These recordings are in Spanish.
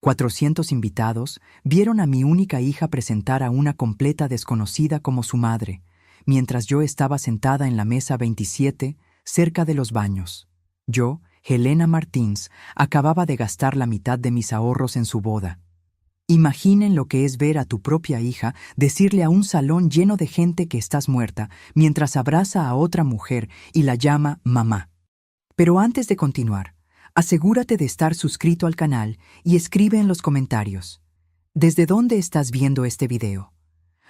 400 invitados vieron a mi única hija presentar a una completa desconocida como su madre, mientras yo estaba sentada en la mesa 27, cerca de los baños. Yo, Helena Martins, acababa de gastar la mitad de mis ahorros en su boda. Imaginen lo que es ver a tu propia hija decirle a un salón lleno de gente que estás muerta, mientras abraza a otra mujer y la llama mamá. Pero antes de continuar, asegúrate de estar suscrito al canal y escribe en los comentarios: ¿desde dónde estás viendo este video?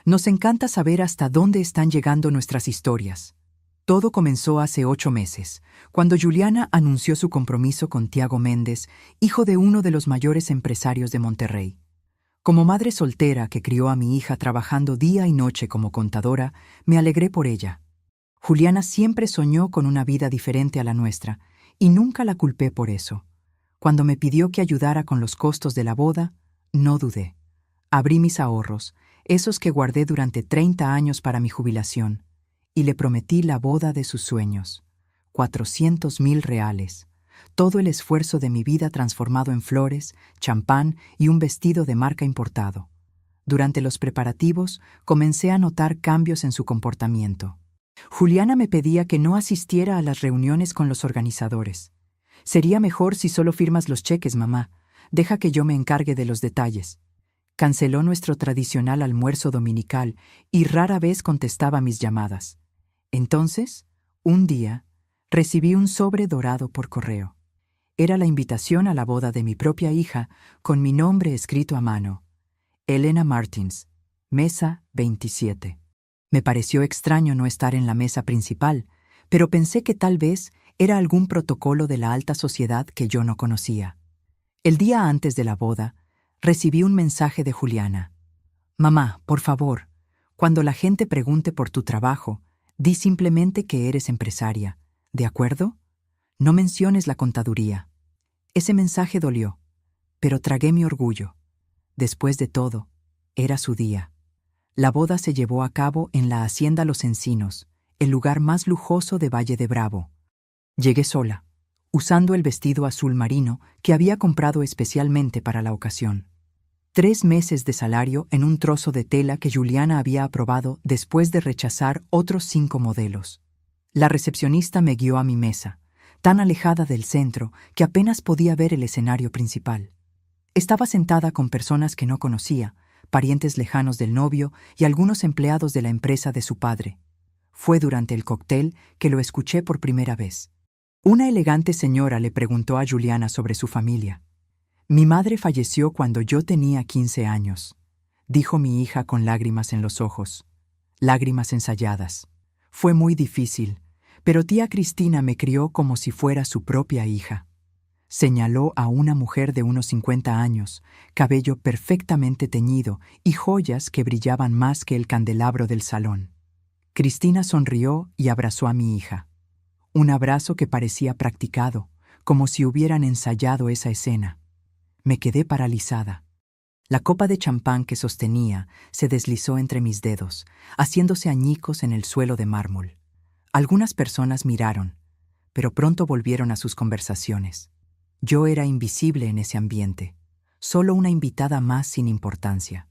Nos encanta saber hasta dónde están llegando nuestras historias. Todo comenzó hace 8 meses, cuando Juliana anunció su compromiso con Tiago Méndez, hijo de uno de los mayores empresarios de Monterrey. Como madre soltera que crió a mi hija trabajando día y noche como contadora, me alegré por ella. Juliana siempre soñó con una vida diferente a la nuestra, y nunca la culpé por eso. Cuando me pidió que ayudara con los costos de la boda, no dudé. Abrí mis ahorros, esos que guardé durante 30 años para mi jubilación, y le prometí la boda de sus sueños. 400,000 reales. Todo el esfuerzo de mi vida transformado en flores, champán y un vestido de marca importado. Durante los preparativos, comencé a notar cambios en su comportamiento. Juliana me pedía que no asistiera a las reuniones con los organizadores. «Sería mejor si solo firmas los cheques, mamá. Deja que yo me encargue de los detalles». Canceló nuestro tradicional almuerzo dominical y rara vez contestaba mis llamadas. Entonces, un día, recibí un sobre dorado por correo. Era la invitación a la boda de mi propia hija con mi nombre escrito a mano. Helena Martins, mesa 27. Me pareció extraño no estar en la mesa principal, pero pensé que tal vez era algún protocolo de la alta sociedad que yo no conocía. El día antes de la boda, recibí un mensaje de Juliana. «Mamá, por favor, cuando la gente pregunte por tu trabajo, di simplemente que eres empresaria, ¿de acuerdo? No menciones la contaduría». Ese mensaje dolió, pero tragué mi orgullo. Después de todo, era su día. La boda se llevó a cabo en la Hacienda Los Encinos, el lugar más lujoso de Valle de Bravo. Llegué sola, usando el vestido azul marino que había comprado especialmente para la ocasión. 3 meses de salario en un trozo de tela que Juliana había aprobado después de rechazar otros 5 modelos. La recepcionista me guió a mi mesa, tan alejada del centro que apenas podía ver el escenario principal. Estaba sentada con personas que no conocía, parientes lejanos del novio y algunos empleados de la empresa de su padre. Fue durante el cóctel que lo escuché por primera vez. Una elegante señora le preguntó a Juliana sobre su familia. «Mi madre falleció cuando yo tenía 15 años», dijo mi hija con lágrimas en los ojos. Lágrimas ensayadas. «Fue muy difícil, pero tía Cristina me crió como si fuera su propia hija». Señaló a una mujer de unos 50 años, cabello perfectamente teñido y joyas que brillaban más que el candelabro del salón. Cristina sonrió y abrazó a mi hija. Un abrazo que parecía practicado, como si hubieran ensayado esa escena. Me quedé paralizada. La copa de champán que sostenía se deslizó entre mis dedos, haciéndose añicos en el suelo de mármol. Algunas personas miraron, pero pronto volvieron a sus conversaciones. Yo era invisible en ese ambiente, solo una invitada más sin importancia.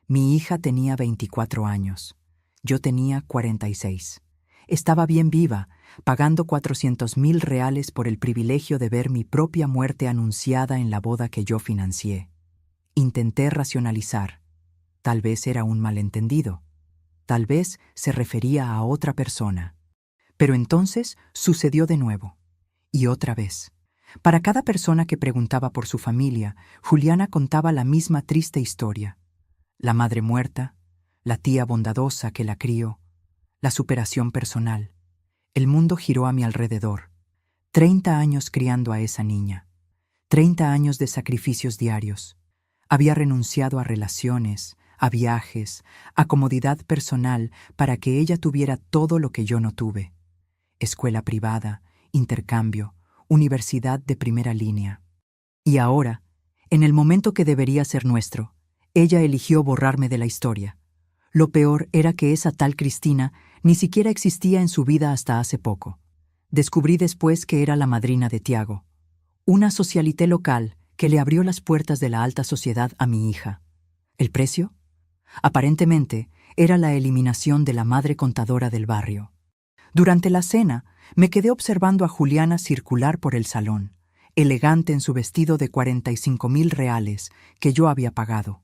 Mi hija tenía 24 años. Yo tenía 46. Estaba bien viva, pagando 400,000 reales por el privilegio de ver mi propia muerte anunciada en la boda que yo financié. Intenté racionalizar. Tal vez era un malentendido. Tal vez se refería a otra persona. Pero entonces sucedió de nuevo. Y otra vez. Para cada persona que preguntaba por su familia, Juliana contaba la misma triste historia. La madre muerta, la tía bondadosa que la crió, la superación personal. El mundo giró a mi alrededor. 30 años criando a esa niña. 30 años de sacrificios diarios. Había renunciado a relaciones, a viajes, a comodidad personal para que ella tuviera todo lo que yo no tuve. Escuela privada, intercambio, universidad de primera línea. Y ahora, en el momento que debería ser nuestro, ella eligió borrarme de la historia. Lo peor era que esa tal Cristina ni siquiera existía en su vida hasta hace poco. Descubrí después que era la madrina de Tiago, una socialité local que le abrió las puertas de la alta sociedad a mi hija. ¿El precio? Aparentemente, era la eliminación de la madre contadora del barrio. Durante la cena, me quedé observando a Juliana circular por el salón, elegante en su vestido de 45,000 reales que yo había pagado.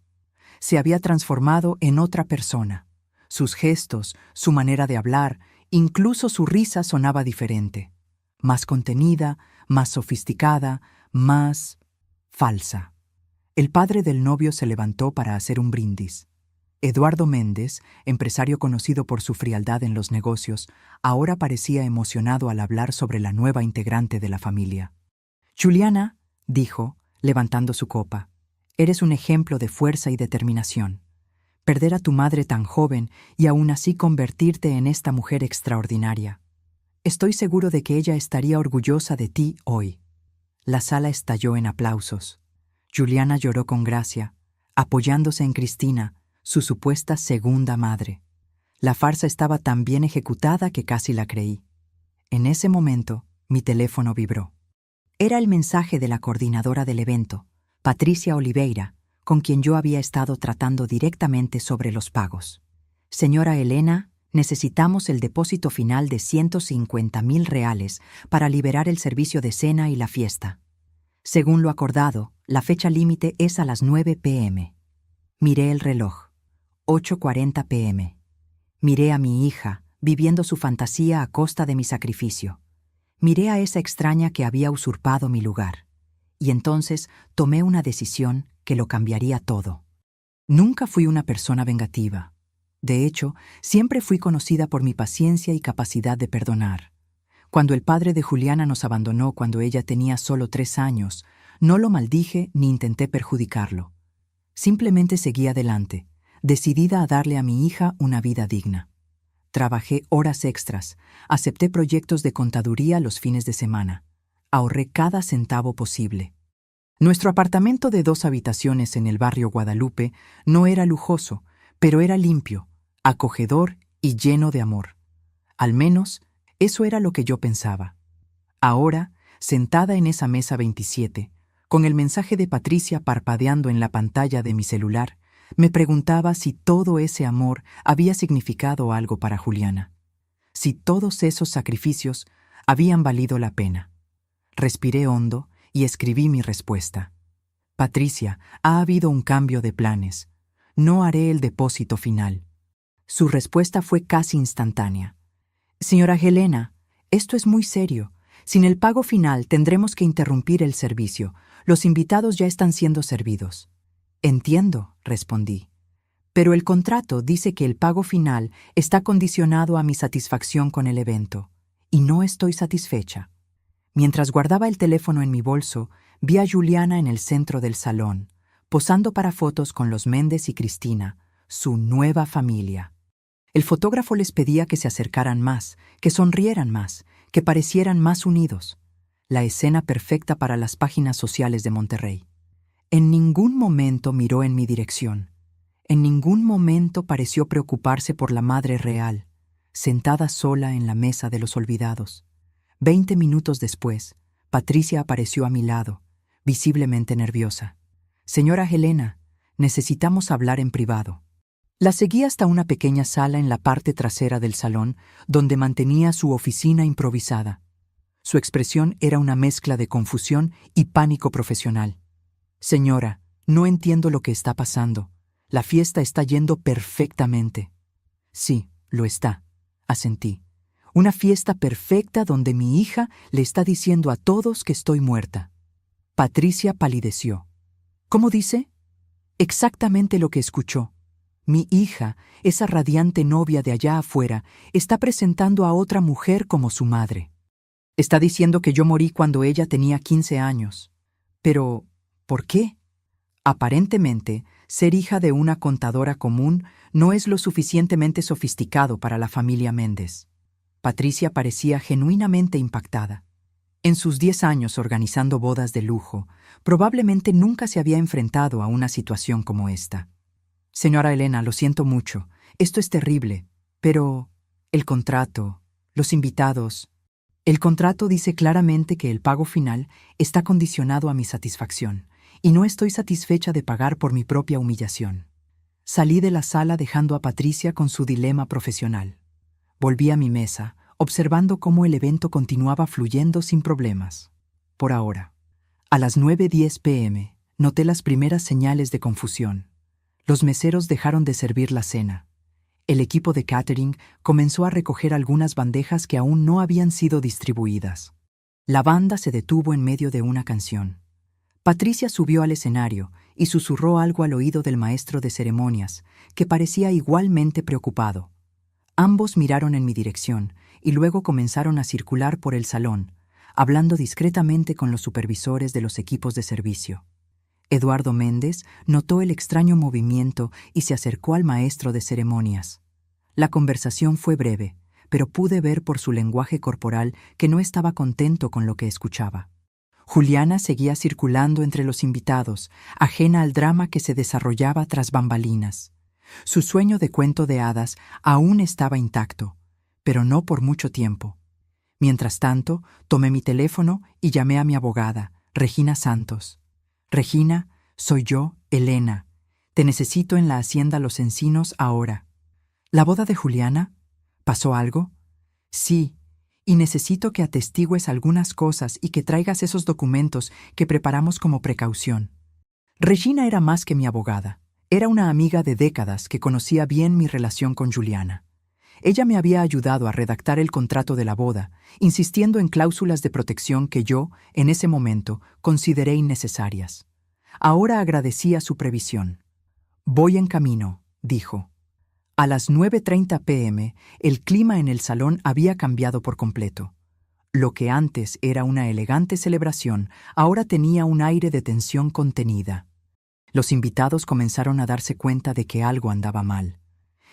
Se había transformado en otra persona. Sus gestos, su manera de hablar, incluso su risa sonaba diferente. Más contenida, más sofisticada, más falsa. El padre del novio se levantó para hacer un brindis. Eduardo Méndez, empresario conocido por su frialdad en los negocios, ahora parecía emocionado al hablar sobre la nueva integrante de la familia. Juliana, dijo, levantando su copa, eres un ejemplo de fuerza y determinación. Perder a tu madre tan joven y aún así convertirte en esta mujer extraordinaria. Estoy seguro de que ella estaría orgullosa de ti hoy. La sala estalló en aplausos. Juliana lloró con gracia, apoyándose en Cristina, su supuesta segunda madre. La farsa estaba tan bien ejecutada que casi la creí. En ese momento, mi teléfono vibró. Era el mensaje de la coordinadora del evento, Patricia Oliveira, con quien yo había estado tratando directamente sobre los pagos. Señora Elena, necesitamos el depósito final de 150,000 reales para liberar el servicio de cena y la fiesta. Según lo acordado, la fecha límite es a las 9 p.m. Miré el reloj. 8:40 p.m. Miré a mi hija, viviendo su fantasía a costa de mi sacrificio. Miré a esa extraña que había usurpado mi lugar. Y entonces tomé una decisión que lo cambiaría todo. Nunca fui una persona vengativa. De hecho, siempre fui conocida por mi paciencia y capacidad de perdonar. Cuando el padre de Juliana nos abandonó cuando ella tenía solo 3 años, no lo maldije ni intenté perjudicarlo. Simplemente seguí adelante, decidida a darle a mi hija una vida digna. Trabajé horas extras, acepté proyectos de contaduría los fines de semana. Ahorré cada centavo posible. Nuestro apartamento de 2 habitaciones en el barrio Guadalupe no era lujoso, pero era limpio, acogedor y lleno de amor. Al menos, eso era lo que yo pensaba. Ahora, sentada en esa mesa 27, con el mensaje de Patricia parpadeando en la pantalla de mi celular, me preguntaba si todo ese amor había significado algo para Juliana. Si todos esos sacrificios habían valido la pena. Respiré hondo y escribí mi respuesta. Patricia, ha habido un cambio de planes. No haré el depósito final. Su respuesta fue casi instantánea. Señora Helena, esto es muy serio. Sin el pago final tendremos que interrumpir el servicio. Los invitados ya están siendo servidos. Entiendo, respondí. Pero el contrato dice que el pago final está condicionado a mi satisfacción con el evento, y no estoy satisfecha. Mientras guardaba el teléfono en mi bolso, vi a Juliana en el centro del salón, posando para fotos con los Méndez y Cristina, su nueva familia. El fotógrafo les pedía que se acercaran más, que sonrieran más, que parecieran más unidos. La escena perfecta para las páginas sociales de Monterrey. En ningún momento miró en mi dirección. En ningún momento pareció preocuparse por la madre real, sentada sola en la mesa de los olvidados. 20 minutos después, Patricia apareció a mi lado, visiblemente nerviosa. Señora Helena, necesitamos hablar en privado. La seguí hasta una pequeña sala en la parte trasera del salón, donde mantenía su oficina improvisada. Su expresión era una mezcla de confusión y pánico profesional. Señora, no entiendo lo que está pasando. La fiesta está yendo perfectamente. Sí, lo está, asentí. Una fiesta perfecta donde mi hija le está diciendo a todos que estoy muerta. Patricia palideció. ¿Cómo dice? Exactamente lo que escuchó. Mi hija, esa radiante novia de allá afuera, está presentando a otra mujer como su madre. Está diciendo que yo morí cuando ella tenía 15 años. Pero, ¿por qué? Aparentemente, ser hija de una contadora común no es lo suficientemente sofisticado para la familia Méndez. Patricia parecía genuinamente impactada. En sus 10 años organizando bodas de lujo, probablemente nunca se había enfrentado a una situación como esta. Señora Elena, lo siento mucho. Esto es terrible. Pero el contrato, los invitados... El contrato dice claramente que el pago final está condicionado a mi satisfacción, y no estoy satisfecha de pagar por mi propia humillación. Salí de la sala dejando a Patricia con su dilema profesional. Volví a mi mesa, observando cómo el evento continuaba fluyendo sin problemas. Por ahora. A las 9:10 p.m., noté las primeras señales de confusión. Los meseros dejaron de servir la cena. El equipo de catering comenzó a recoger algunas bandejas que aún no habían sido distribuidas. La banda se detuvo en medio de una canción. Patricia subió al escenario y susurró algo al oído del maestro de ceremonias, que parecía igualmente preocupado. Ambos miraron en mi dirección y luego comenzaron a circular por el salón, hablando discretamente con los supervisores de los equipos de servicio. Eduardo Méndez notó el extraño movimiento y se acercó al maestro de ceremonias. La conversación fue breve, pero pude ver por su lenguaje corporal que no estaba contento con lo que escuchaba. Juliana seguía circulando entre los invitados, ajena al drama que se desarrollaba tras bambalinas. Su sueño de cuento de hadas aún estaba intacto, pero no por mucho tiempo. Mientras tanto, tomé mi teléfono y llamé a mi abogada, Regina Santos. Regina, soy yo, Elena. Te necesito en la Hacienda Los Encinos ahora. ¿La boda de Juliana? ¿Pasó algo? Sí, y necesito que atestigues algunas cosas y que traigas esos documentos que preparamos como precaución. Regina era más que mi abogada. Era una amiga de décadas que conocía bien mi relación con Juliana. Ella me había ayudado a redactar el contrato de la boda, insistiendo en cláusulas de protección que yo, en ese momento, consideré innecesarias. Ahora agradecía su previsión. «Voy en camino», dijo. A las 9:30 p.m., el clima en el salón había cambiado por completo. Lo que antes era una elegante celebración, ahora tenía un aire de tensión contenida. Los invitados comenzaron a darse cuenta de que algo andaba mal.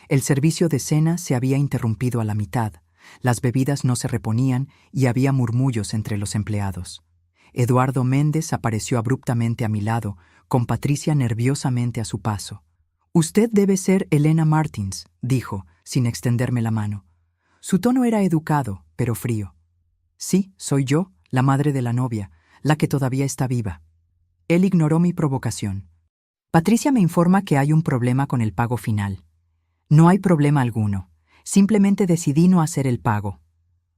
El servicio de cena se había interrumpido a la mitad, las bebidas no se reponían y había murmullos entre los empleados. Eduardo Méndez apareció abruptamente a mi lado, con Patricia nerviosamente a su paso. «Usted debe ser Elena Martins», dijo, sin extenderme la mano. Su tono era educado, pero frío. «Sí, soy yo, la madre de la novia, la que todavía está viva». Él ignoró mi provocación. «Patricia me informa que hay un problema con el pago final». «No hay problema alguno. Simplemente decidí no hacer el pago».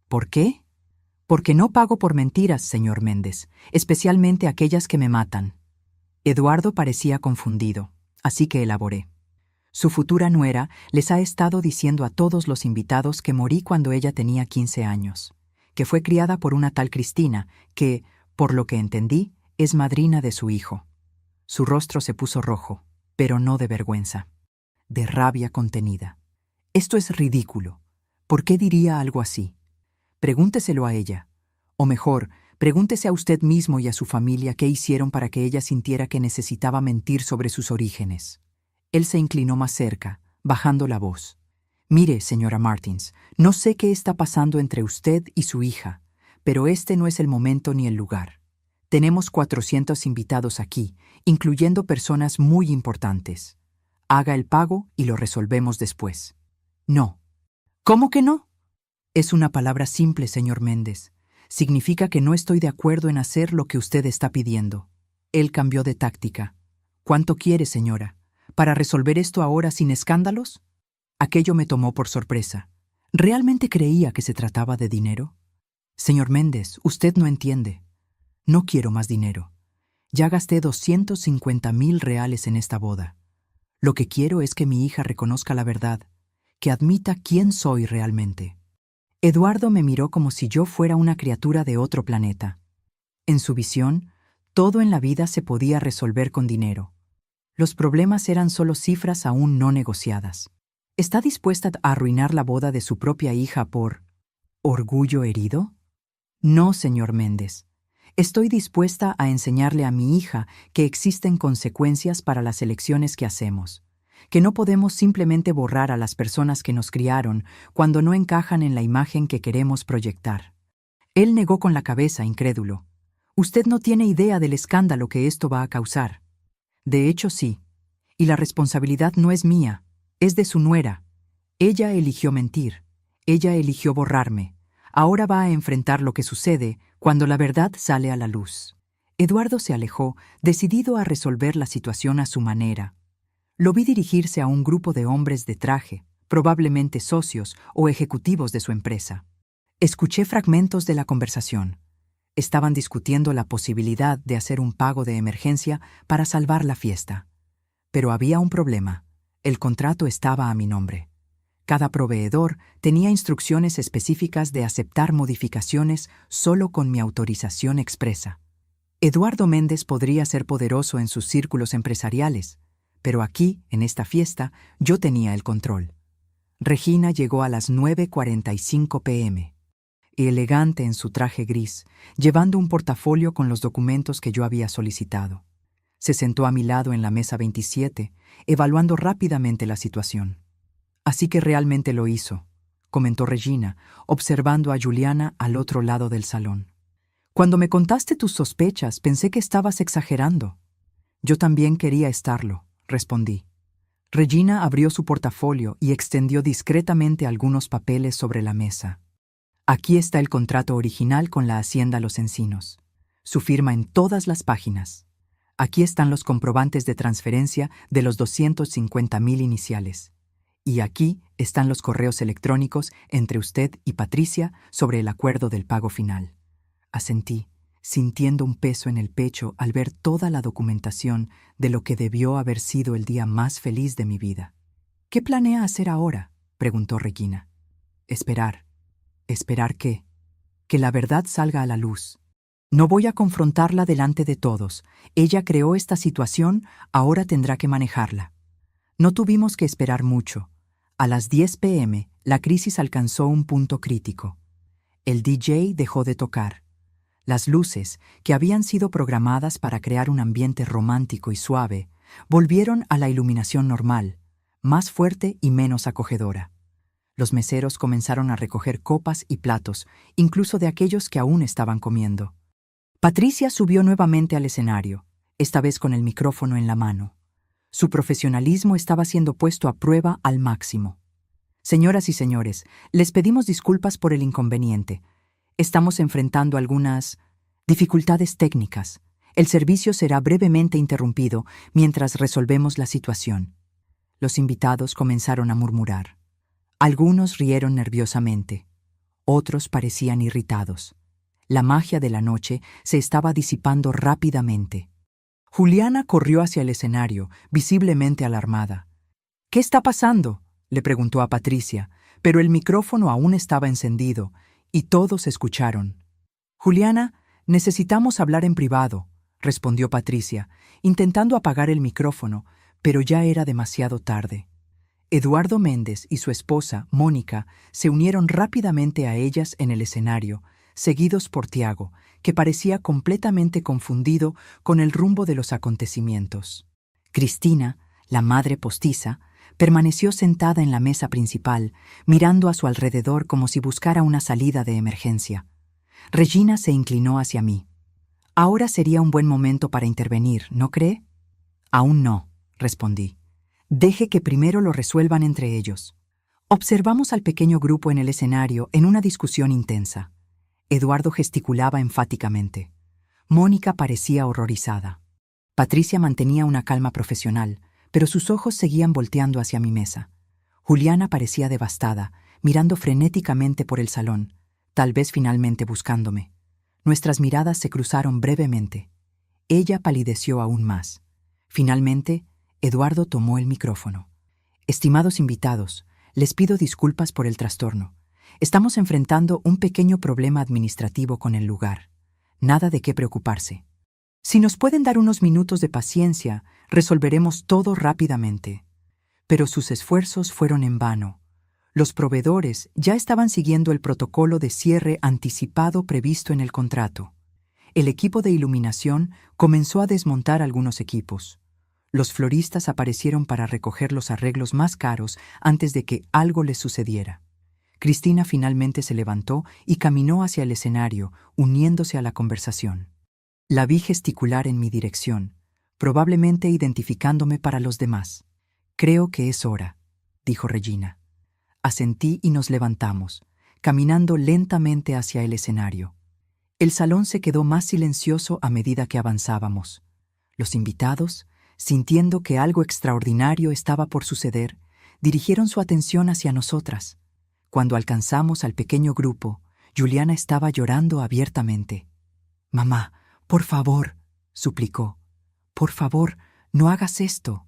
«¿Por qué?» «Porque no pago por mentiras, señor Méndez, especialmente aquellas que me matan». Eduardo parecía confundido, así que elaboré. Su futura nuera les ha estado diciendo a todos los invitados que morí cuando ella tenía 15 años, que fue criada por una tal Cristina, que, por lo que entendí, es madrina de su hijo. Su rostro se puso rojo, pero no de vergüenza, de rabia contenida. «Esto es ridículo. ¿Por qué diría algo así? Pregúnteselo a ella. O mejor, pregúntese a usted mismo y a su familia qué hicieron para que ella sintiera que necesitaba mentir sobre sus orígenes». Él se inclinó más cerca, bajando la voz. «Mire, señora Martins, no sé qué está pasando entre usted y su hija, pero este no es el momento ni el lugar. Tenemos 400 invitados aquí, incluyendo personas muy importantes. Haga el pago y lo resolvemos después». «No». «¿Cómo que no?» «Es una palabra simple, señor Méndez. Significa que no estoy de acuerdo en hacer lo que usted está pidiendo». Él cambió de táctica. «¿Cuánto quiere, señora? ¿Para resolver esto ahora sin escándalos?» Aquello me tomó por sorpresa. ¿Realmente creía que se trataba de dinero? «Señor Méndez, usted no entiende. No quiero más dinero. Ya gasté 250,000 reales en esta boda. Lo que quiero es que mi hija reconozca la verdad, que admita quién soy realmente». Eduardo me miró como si yo fuera una criatura de otro planeta. En su visión, todo en la vida se podía resolver con dinero. Los problemas eran solo cifras aún no negociadas. ¿Está dispuesta a arruinar la boda de su propia hija por orgullo herido? No, señor Méndez. Estoy dispuesta a enseñarle a mi hija que existen consecuencias para las elecciones que hacemos, que no podemos simplemente borrar a las personas que nos criaron cuando no encajan en la imagen que queremos proyectar. Él negó con la cabeza, incrédulo. «Usted no tiene idea del escándalo que esto va a causar». «De hecho, sí. Y la responsabilidad no es mía, es de su nuera. Ella eligió mentir. Ella eligió borrarme. Ahora va a enfrentar lo que sucede cuando la verdad sale a la luz». Eduardo se alejó, decidido a resolver la situación a su manera. Lo vi dirigirse a un grupo de hombres de traje, probablemente socios o ejecutivos de su empresa. Escuché fragmentos de la conversación. Estaban discutiendo la posibilidad de hacer un pago de emergencia para salvar la fiesta. Pero había un problema. El contrato estaba a mi nombre. Cada proveedor tenía instrucciones específicas de aceptar modificaciones solo con mi autorización expresa. Eduardo Méndez podría ser poderoso en sus círculos empresariales, pero aquí, en esta fiesta, yo tenía el control. Regina llegó a las 9:45 p.m. elegante en su traje gris, llevando un portafolio con los documentos que yo había solicitado. Se sentó a mi lado en la mesa 27, evaluando rápidamente la situación. «Así que realmente lo hizo», comentó Regina, observando a Juliana al otro lado del salón. «Cuando me contaste tus sospechas, pensé que estabas exagerando». «Yo también quería estarlo», respondí. Regina abrió su portafolio y extendió discretamente algunos papeles sobre la mesa. «Aquí está el contrato original con la Hacienda Los Encinos. Su firma en todas las páginas. Aquí están los comprobantes de transferencia de los 250,000 iniciales. Y aquí están los correos electrónicos entre usted y Patricia sobre el acuerdo del pago final». Asentí, sintiendo un peso en el pecho al ver toda la documentación de lo que debió haber sido el día más feliz de mi vida. «¿Qué planea hacer ahora?», preguntó Regina. «Esperar». «¿Esperar qué?». «Que la verdad salga a la luz. No voy a confrontarla delante de todos. Ella creó esta situación, ahora tendrá que manejarla». No tuvimos que esperar mucho. A las 10 p.m., la crisis alcanzó un punto crítico. El DJ dejó de tocar. Las luces, que habían sido programadas para crear un ambiente romántico y suave, volvieron a la iluminación normal, más fuerte y menos acogedora. Los meseros comenzaron a recoger copas y platos, incluso de aquellos que aún estaban comiendo. Patricia subió nuevamente al escenario, esta vez con el micrófono en la mano. Su profesionalismo estaba siendo puesto a prueba al máximo. «Señoras y señores, les pedimos disculpas por el inconveniente. Estamos enfrentando algunas dificultades técnicas. El servicio será brevemente interrumpido mientras resolvemos la situación». Los invitados comenzaron a murmurar. Algunos rieron nerviosamente. Otros parecían irritados. La magia de la noche se estaba disipando rápidamente. Juliana corrió hacia el escenario, visiblemente alarmada. «¿Qué está pasando?», le preguntó a Patricia, pero el micrófono aún estaba encendido, y todos escucharon. «Juliana, necesitamos hablar en privado», respondió Patricia, intentando apagar el micrófono, pero ya era demasiado tarde. Eduardo Méndez y su esposa, Mónica, se unieron rápidamente a ellas en el escenario, seguidos por Tiago, que parecía completamente confundido con el rumbo de los acontecimientos. Cristina, la madre postiza, permaneció sentada en la mesa principal, mirando a su alrededor como si buscara una salida de emergencia. Regina se inclinó hacia mí. «Ahora sería un buen momento para intervenir, ¿no cree?». «Aún no», respondí. «Deje que primero lo resuelvan entre ellos». Observamos al pequeño grupo en el escenario en una discusión intensa. Eduardo gesticulaba enfáticamente. Mónica parecía horrorizada. Patricia mantenía una calma profesional, pero sus ojos seguían volteando hacia mi mesa. Juliana parecía devastada, mirando frenéticamente por el salón, tal vez finalmente buscándome. Nuestras miradas se cruzaron brevemente. Ella palideció aún más. Finalmente, Eduardo tomó el micrófono. «Estimados invitados, les pido disculpas por el trastorno. Estamos enfrentando un pequeño problema administrativo con el lugar. Nada de qué preocuparse. Si nos pueden dar unos minutos de paciencia, resolveremos todo rápidamente». Pero sus esfuerzos fueron en vano. Los proveedores ya estaban siguiendo el protocolo de cierre anticipado previsto en el contrato. El equipo de iluminación comenzó a desmontar algunos equipos. Los floristas aparecieron para recoger los arreglos más caros antes de que algo les sucediera. Cristina finalmente se levantó y caminó hacia el escenario, uniéndose a la conversación. La vi gesticular en mi dirección, probablemente identificándome para los demás. «Creo que es hora», dijo Regina. Asentí y nos levantamos, caminando lentamente hacia el escenario. El salón se quedó más silencioso a medida que avanzábamos. Los invitados, sintiendo que algo extraordinario estaba por suceder, dirigieron su atención hacia nosotras. Cuando alcanzamos al pequeño grupo, Juliana estaba llorando abiertamente. «Mamá, por favor», suplicó. «Por favor, no hagas esto».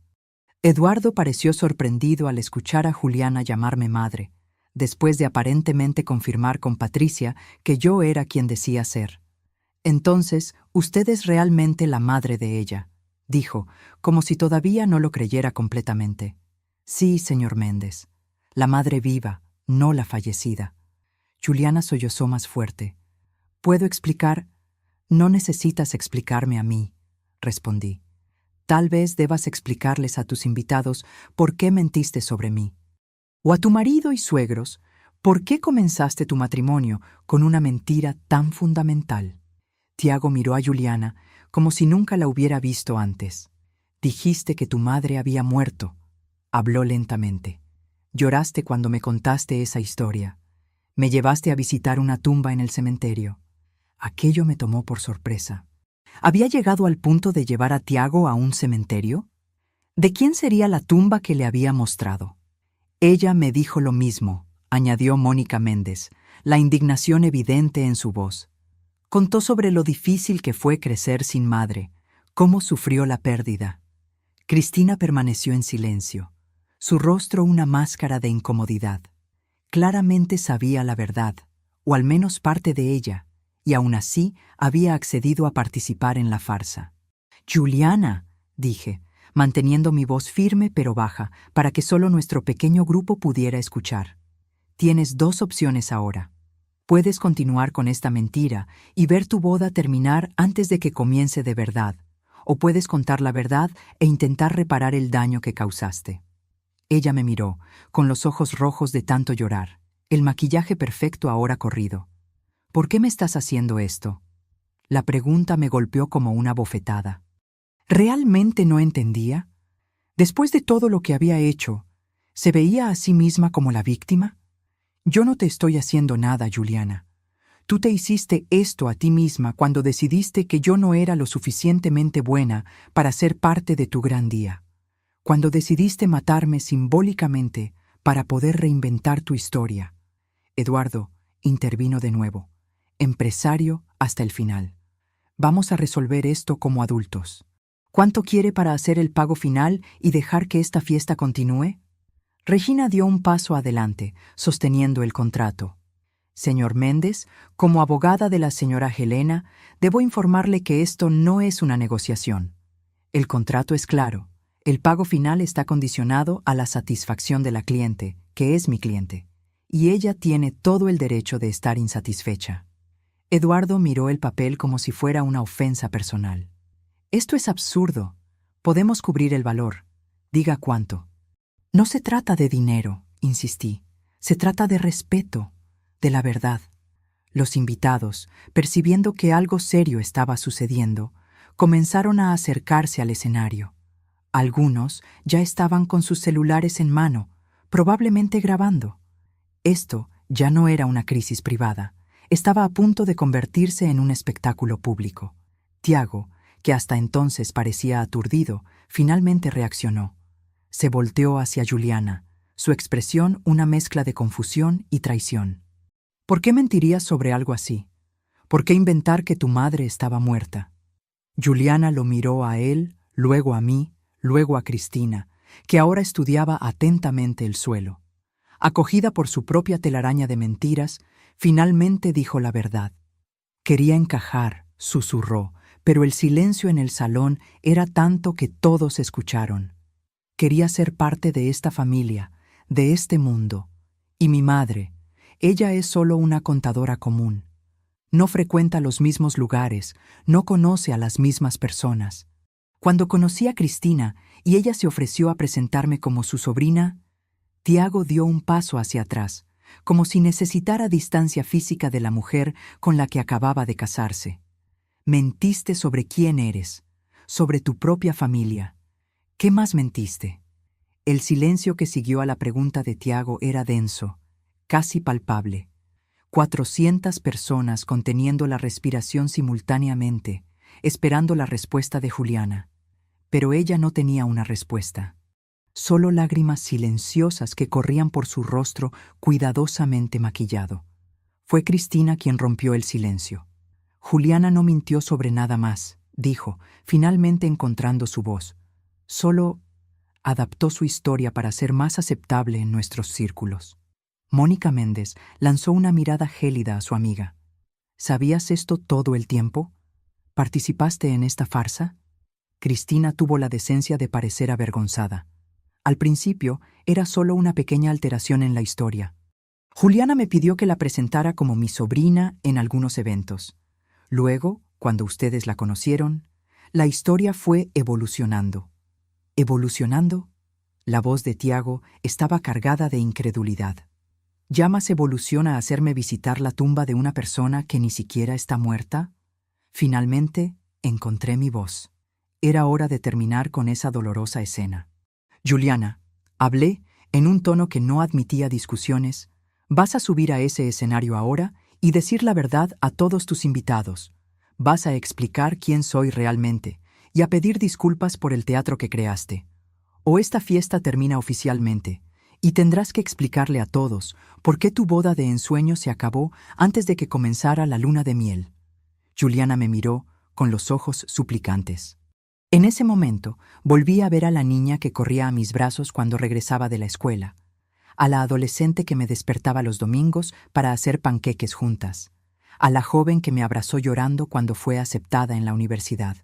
Eduardo pareció sorprendido al escuchar a Juliana llamarme madre, después de aparentemente confirmar con Patricia que yo era quien decía ser. «Entonces, usted es realmente la madre de ella», dijo, como si todavía no lo creyera completamente. «Sí, señor Méndez, la madre viva, no la fallecida». Juliana sollozó más fuerte. «¿Puedo explicar?» «No necesitas explicarme a mí», respondí. «Tal vez debas explicarles a tus invitados por qué mentiste sobre mí. O a tu marido y suegros, ¿por qué comenzaste tu matrimonio con una mentira tan fundamental?» Tiago miró a Juliana como si nunca la hubiera visto antes. «Dijiste que tu madre había muerto», habló lentamente. «Lloraste cuando me contaste esa historia. Me llevaste a visitar una tumba en el cementerio. Aquello me tomó por sorpresa. ¿Había llegado al punto de llevar a Tiago a un cementerio? ¿De quién sería la tumba que le había mostrado?» «Ella me dijo lo mismo», añadió Mónica Méndez, la indignación evidente en su voz. Contó sobre lo difícil que fue crecer sin madre, cómo sufrió la pérdida. Cristina permaneció en silencio, su rostro una máscara de incomodidad. Claramente sabía la verdad, o al menos parte de ella, y aún así había accedido a participar en la farsa. «Juliana», dije, manteniendo mi voz firme pero baja para que solo nuestro pequeño grupo pudiera escuchar. «Tienes dos opciones ahora. Puedes continuar con esta mentira y ver tu boda terminar antes de que comience de verdad, o puedes contar la verdad e intentar reparar el daño que causaste». Ella me miró, con los ojos rojos de tanto llorar, el maquillaje perfecto ahora corrido. «¿Por qué me estás haciendo esto?» La pregunta me golpeó como una bofetada. ¿Realmente no entendía? Después de todo lo que había hecho, ¿se veía a sí misma como la víctima? «Yo no te estoy haciendo nada, Juliana. Tú te hiciste esto a ti misma cuando decidiste que yo no era lo suficientemente buena para ser parte de tu gran día. Cuando decidiste matarme simbólicamente para poder reinventar tu historia». Eduardo intervino de nuevo, empresario hasta el final. «Vamos a resolver esto como adultos. ¿Cuánto quiere para hacer el pago final y dejar que esta fiesta continúe?» Regina dio un paso adelante, sosteniendo el contrato. «Señor Méndez, como abogada de la señora Helena, debo informarle que esto no es una negociación. El contrato es claro. El pago final está condicionado a la satisfacción de la cliente, que es mi cliente, y ella tiene todo el derecho de estar insatisfecha». Eduardo miró el papel como si fuera una ofensa personal. «Esto es absurdo. Podemos cubrir el valor. Diga cuánto». «No se trata de dinero», insistí. «Se trata de respeto, de la verdad». Los invitados, percibiendo que algo serio estaba sucediendo, comenzaron a acercarse al escenario. Algunos ya estaban con sus celulares en mano, probablemente grabando. Esto ya no era una crisis privada. Estaba a punto de convertirse en un espectáculo público. Tiago, que hasta entonces parecía aturdido, finalmente reaccionó. Se volteó hacia Juliana, su expresión una mezcla de confusión y traición. «¿Por qué mentirías sobre algo así? ¿Por qué inventar que tu madre estaba muerta?» Juliana lo miró a él, luego a mí, luego a Cristina, que ahora estudiaba atentamente el suelo. Acogida por su propia telaraña de mentiras, finalmente dijo la verdad. Quería encajar, susurró, pero el silencio en el salón era tanto que todos escucharon. Quería ser parte de esta familia, de este mundo. Y mi madre, ella es solo una contadora común. No frecuenta los mismos lugares, no conoce a las mismas personas. Cuando conocí a Cristina y ella se ofreció a presentarme como su sobrina, Tiago dio un paso hacia atrás, como si necesitara distancia física de la mujer con la que acababa de casarse. Mentiste sobre quién eres, sobre tu propia familia. ¿Qué más mentiste? El silencio que siguió a la pregunta de Tiago era denso, casi palpable. 400 personas conteniendo la respiración simultáneamente, esperando la respuesta de Juliana. Pero ella no tenía una respuesta. Solo lágrimas silenciosas que corrían por su rostro cuidadosamente maquillado. Fue Cristina quien rompió el silencio. Juliana no mintió sobre nada más, dijo, finalmente encontrando su voz. Solo adaptó su historia para ser más aceptable en nuestros círculos. Mónica Méndez lanzó una mirada gélida a su amiga. ¿Sabías esto todo el tiempo? ¿Participaste en esta farsa? Cristina tuvo la decencia de parecer avergonzada. Al principio, era solo una pequeña alteración en la historia. Juliana me pidió que la presentara como mi sobrina en algunos eventos. Luego, cuando ustedes la conocieron, la historia fue evolucionando. ¿Evolucionando? La voz de Tiago estaba cargada de incredulidad. ¿Llamas evolución a hacerme visitar la tumba de una persona que ni siquiera está muerta? Finalmente, encontré mi voz. Era hora de terminar con esa dolorosa escena. Juliana, hablé en un tono que no admitía discusiones. Vas a subir a ese escenario ahora y decir la verdad a todos tus invitados. Vas a explicar quién soy realmente y a pedir disculpas por el teatro que creaste. O esta fiesta termina oficialmente y tendrás que explicarle a todos por qué tu boda de ensueño se acabó antes de que comenzara la luna de miel. Juliana me miró con los ojos suplicantes. En ese momento, volví a ver a la niña que corría a mis brazos cuando regresaba de la escuela, a la adolescente que me despertaba los domingos para hacer panqueques juntas, a la joven que me abrazó llorando cuando fue aceptada en la universidad.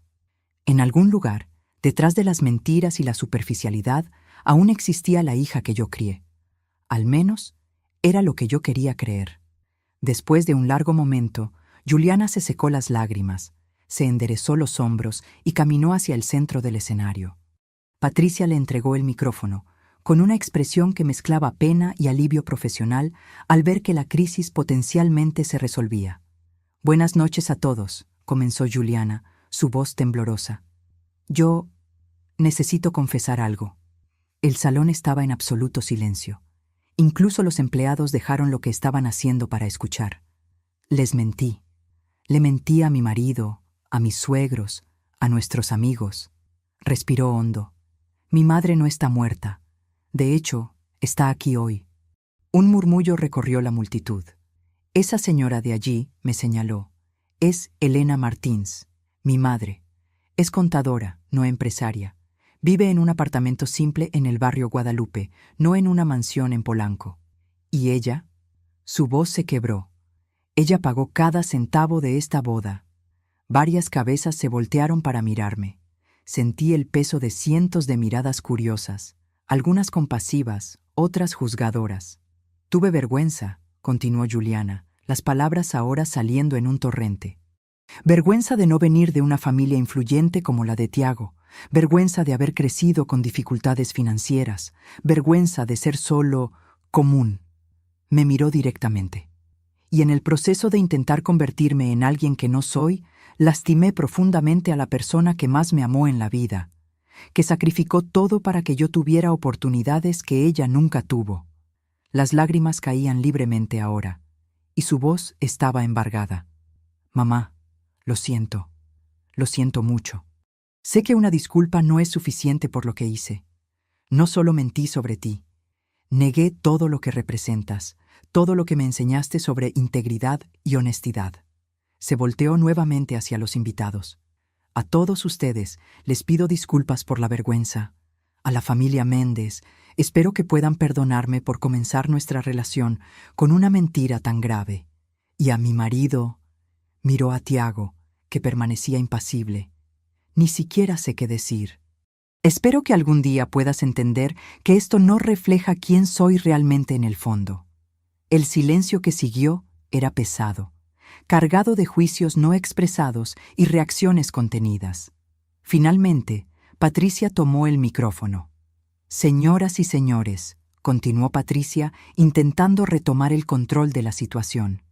En algún lugar, detrás de las mentiras y la superficialidad, aún existía la hija que yo crié. Al menos, era lo que yo quería creer. Después de un largo momento, Juliana se secó las lágrimas, se enderezó los hombros y caminó hacia el centro del escenario. Patricia le entregó el micrófono, con una expresión que mezclaba pena y alivio profesional al ver que la crisis potencialmente se resolvía. «Buenas noches a todos», comenzó Juliana, su voz temblorosa. «Yo necesito confesar algo». El salón estaba en absoluto silencio. Incluso los empleados dejaron lo que estaban haciendo para escuchar. Les mentí. Le mentí a mi marido, a mis suegros, a nuestros amigos. Respiró hondo. Mi madre no está muerta. De hecho, está aquí hoy. Un murmullo recorrió la multitud. Esa señora de allí, me señaló, es Elena Martins, mi madre. Es contadora, no empresaria. Vive en un apartamento simple en el barrio Guadalupe, no en una mansión en Polanco. ¿Y ella? Su voz se quebró. Ella pagó cada centavo de esta boda. Varias cabezas se voltearon para mirarme. Sentí el peso de cientos de miradas curiosas, algunas compasivas, otras juzgadoras. Tuve vergüenza, continuó Juliana, las palabras ahora saliendo en un torrente. Vergüenza de no venir de una familia influyente como la de Tiago, vergüenza de haber crecido con dificultades financieras, vergüenza de ser solo común. Me miró directamente. Y en el proceso de intentar convertirme en alguien que no soy, lastimé profundamente a la persona que más me amó en la vida, que sacrificó todo para que yo tuviera oportunidades que ella nunca tuvo. Las lágrimas caían libremente ahora, y su voz estaba embargada. Mamá, lo siento mucho. Sé que una disculpa no es suficiente por lo que hice. No solo mentí sobre ti, negué todo lo que representas, todo lo que me enseñaste sobre integridad y honestidad. Se volteó nuevamente hacia los invitados. A todos ustedes les pido disculpas por la vergüenza. A la familia Méndez, espero que puedan perdonarme por comenzar nuestra relación con una mentira tan grave. Y a mi marido, miró a Tiago, que permanecía impasible. Ni siquiera sé qué decir. Espero que algún día puedas entender que esto no refleja quién soy realmente en el fondo. El silencio que siguió era pesado, cargado de juicios no expresados y reacciones contenidas. Finalmente, Patricia tomó el micrófono. «Señoras y señores», continuó Patricia, intentando retomar el control de la situación.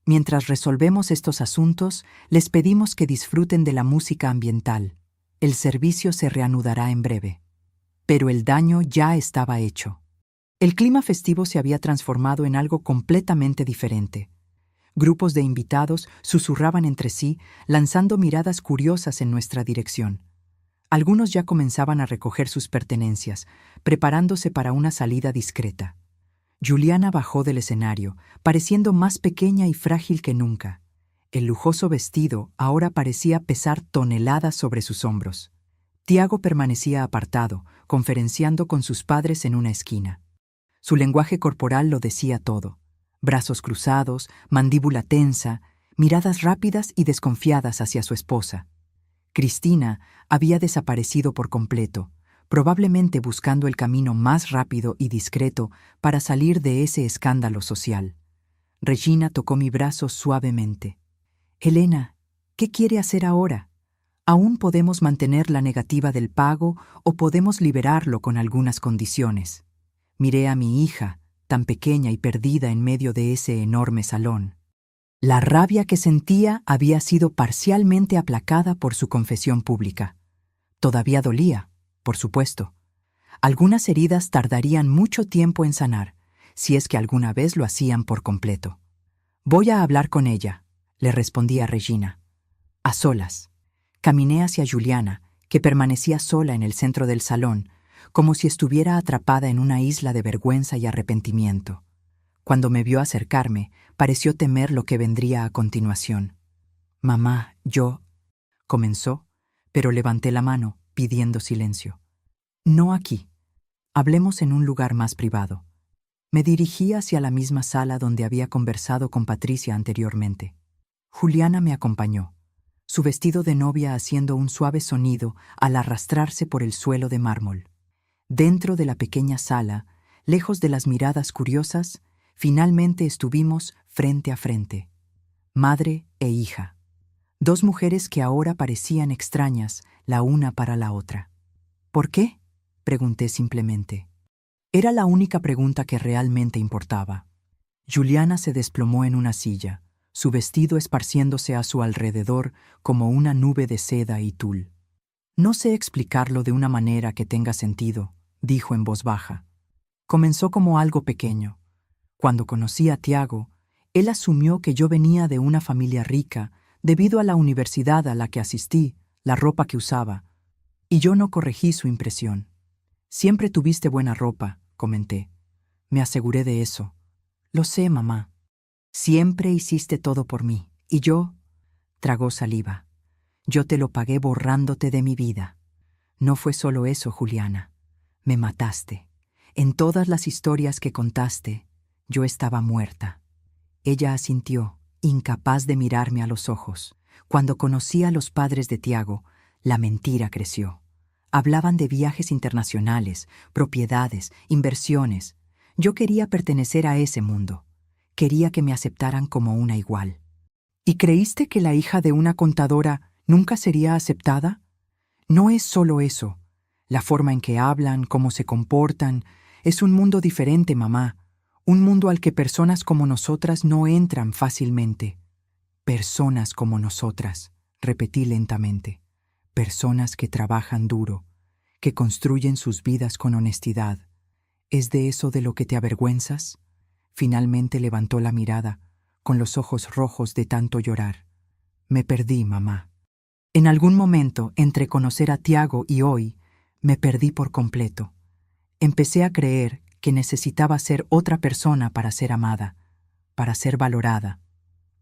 «Mientras resolvemos estos asuntos, les pedimos que disfruten de la música ambiental. El servicio se reanudará en breve». Pero el daño ya estaba hecho. El clima festivo se había transformado en algo completamente diferente. Grupos de invitados susurraban entre sí, lanzando miradas curiosas en nuestra dirección. Algunos ya comenzaban a recoger sus pertenencias, preparándose para una salida discreta. Juliana bajó del escenario, pareciendo más pequeña y frágil que nunca. El lujoso vestido ahora parecía pesar toneladas sobre sus hombros. Tiago permanecía apartado, conferenciando con sus padres en una esquina. Su lenguaje corporal lo decía todo. Brazos cruzados, mandíbula tensa, miradas rápidas y desconfiadas hacia su esposa. Cristina había desaparecido por completo, probablemente buscando el camino más rápido y discreto para salir de ese escándalo social. Regina tocó mi brazo suavemente. «Helena, ¿qué quiere hacer ahora? Aún podemos mantener la negativa del pago o podemos liberarlo con algunas condiciones». Miré a mi hija, tan pequeña y perdida en medio de ese enorme salón. La rabia que sentía había sido parcialmente aplacada por su confesión pública. Todavía dolía, por supuesto. Algunas heridas tardarían mucho tiempo en sanar, si es que alguna vez lo hacían por completo. «Voy a hablar con ella», le respondí a Regina. A solas. Caminé hacia Juliana, que permanecía sola en el centro del salón, como si estuviera atrapada en una isla de vergüenza y arrepentimiento. Cuando me vio acercarme, pareció temer lo que vendría a continuación. «Mamá, yo…» comenzó, pero levanté la mano, pidiendo silencio. «No aquí. Hablemos en un lugar más privado». Me dirigí hacia la misma sala donde había conversado con Patricia anteriormente. Juliana me acompañó, su vestido de novia haciendo un suave sonido al arrastrarse por el suelo de mármol. Dentro de la pequeña sala, lejos de las miradas curiosas, finalmente estuvimos frente a frente, madre e hija. Dos mujeres que ahora parecían extrañas la una para la otra. «¿Por qué?», pregunté simplemente. Era la única pregunta que realmente importaba. Juliana se desplomó en una silla, su vestido esparciéndose a su alrededor como una nube de seda y tul. «No sé explicarlo de una manera que tenga sentido», dijo en voz baja. «Comenzó como algo pequeño. Cuando conocí a Tiago, él asumió que yo venía de una familia rica debido a la universidad a la que asistí, la ropa que usaba, y yo no corregí su impresión. Siempre tuviste buena ropa», comenté. Me aseguré de eso. «Lo sé, mamá. Siempre hiciste todo por mí, y yo…» Tragó saliva. «Yo te lo pagué borrándote de mi vida. No fue solo eso, Juliana. Me mataste. En todas las historias que contaste, yo estaba muerta». Ella asintió, incapaz de mirarme a los ojos. Cuando conocí a los padres de Tiago, la mentira creció. Hablaban de viajes internacionales, propiedades, inversiones. Yo quería pertenecer a ese mundo. Quería que me aceptaran como una igual. «¿Y creíste que la hija de una contadora nunca sería aceptada? No es solo eso. La forma en que hablan, cómo se comportan, es un mundo diferente, mamá. Un mundo al que personas como nosotras no entran fácilmente». «Personas como nosotras», repetí lentamente. «Personas que trabajan duro, que construyen sus vidas con honestidad. ¿Es de eso de lo que te avergüenzas?». Finalmente levantó la mirada, con los ojos rojos de tanto llorar. «Me perdí, mamá. En algún momento, entre conocer a Tiago y hoy, me perdí por completo. Empecé a creer que necesitaba ser otra persona para ser amada, para ser valorada».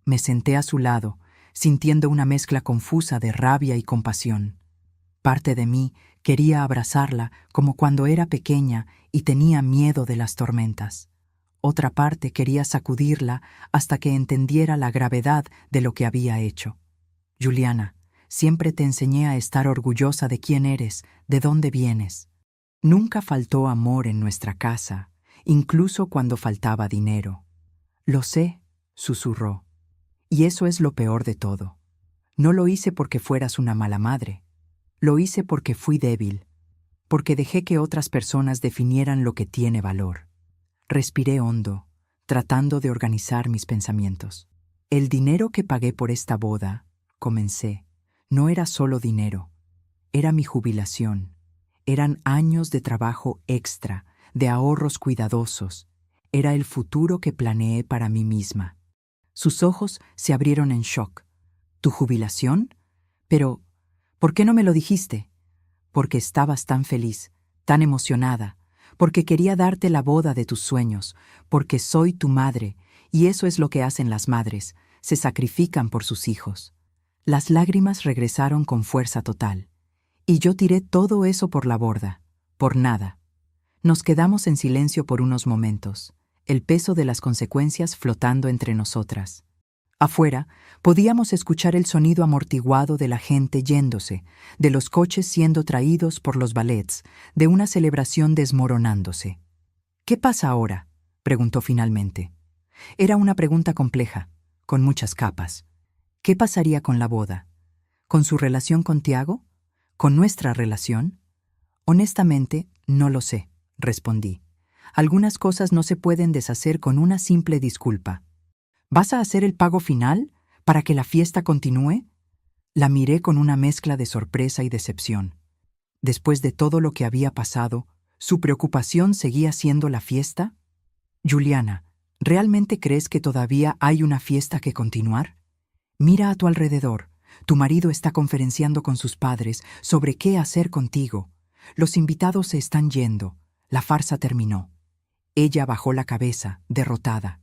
Me senté a su lado, sintiendo una mezcla confusa de rabia y compasión. Parte de mí quería abrazarla como cuando era pequeña y tenía miedo de las tormentas. Otra parte quería sacudirla hasta que entendiera la gravedad de lo que había hecho. «Juliana, siempre te enseñé a estar orgullosa de quién eres, de dónde vienes. Nunca faltó amor en nuestra casa, incluso cuando faltaba dinero». «Lo sé», susurró. «Y eso es lo peor de todo. No lo hice porque fueras una mala madre. Lo hice porque fui débil, porque dejé que otras personas definieran lo que tiene valor». Respiré hondo, tratando de organizar mis pensamientos. «El dinero que pagué por esta boda», comencé, «no era solo dinero. Era mi jubilación. Eran años de trabajo extra, de ahorros cuidadosos. Era el futuro que planeé para mí misma. Sus ojos se abrieron en shock. ¿Tu jubilación? Pero, ¿por qué no me lo dijiste? Porque estabas tan feliz, tan emocionada, porque quería darte la boda de tus sueños, porque soy tu madre, y eso es lo que hacen las madres, se sacrifican por sus hijos. Las lágrimas regresaron con fuerza total. Y yo tiré todo eso por la borda, por nada. Nos quedamos en silencio por unos momentos, el peso de las consecuencias flotando entre nosotras. Afuera, podíamos escuchar el sonido amortiguado de la gente yéndose, de los coches siendo traídos por los ballets, de una celebración desmoronándose. ¿Qué pasa ahora?, preguntó finalmente. Era una pregunta compleja, con muchas capas. ¿Qué pasaría con la boda? ¿Con su relación con Tiago? ¿Con nuestra relación? Honestamente, no lo sé, respondí. Algunas cosas no se pueden deshacer con una simple disculpa. ¿Vas a hacer el pago final para que la fiesta continúe? La miré con una mezcla de sorpresa y decepción. Después de todo lo que había pasado, ¿su preocupación seguía siendo la fiesta? Juliana, ¿realmente crees que todavía hay una fiesta que continuar? Mira a tu alrededor. Tu marido está conferenciando con sus padres sobre qué hacer contigo. Los invitados se están yendo. La farsa terminó. Ella bajó la cabeza, derrotada.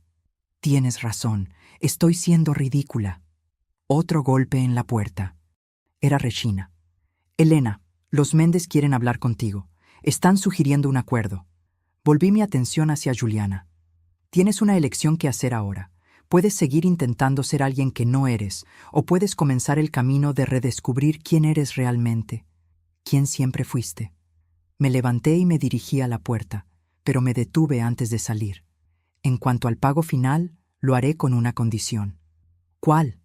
Tienes razón, estoy siendo ridícula. Otro golpe en la puerta. Era Regina. Elena, los Méndez quieren hablar contigo. Están sugiriendo un acuerdo. Volví mi atención hacia Juliana. Tienes una elección que hacer ahora. Puedes seguir intentando ser alguien que no eres, o puedes comenzar el camino de redescubrir quién eres realmente, quién siempre fuiste. Me levanté y me dirigí a la puerta, pero me detuve antes de salir. En cuanto al pago final, lo haré con una condición. ¿Cuál?,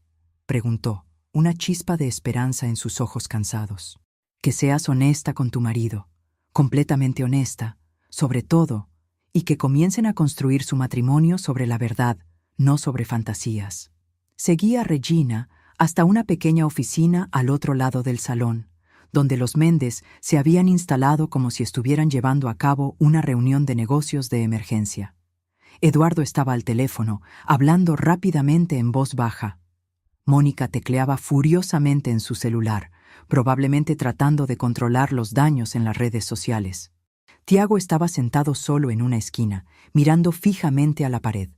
preguntó, una chispa de esperanza en sus ojos cansados. Que seas honesta con tu marido, completamente honesta, sobre todo, y que comiencen a construir su matrimonio sobre la verdad, no sobre fantasías. Seguí a Regina hasta una pequeña oficina al otro lado del salón, donde los Méndez se habían instalado como si estuvieran llevando a cabo una reunión de negocios de emergencia. Eduardo estaba al teléfono, hablando rápidamente en voz baja. Mónica tecleaba furiosamente en su celular, probablemente tratando de controlar los daños en las redes sociales. Tiago estaba sentado solo en una esquina, mirando fijamente a la pared.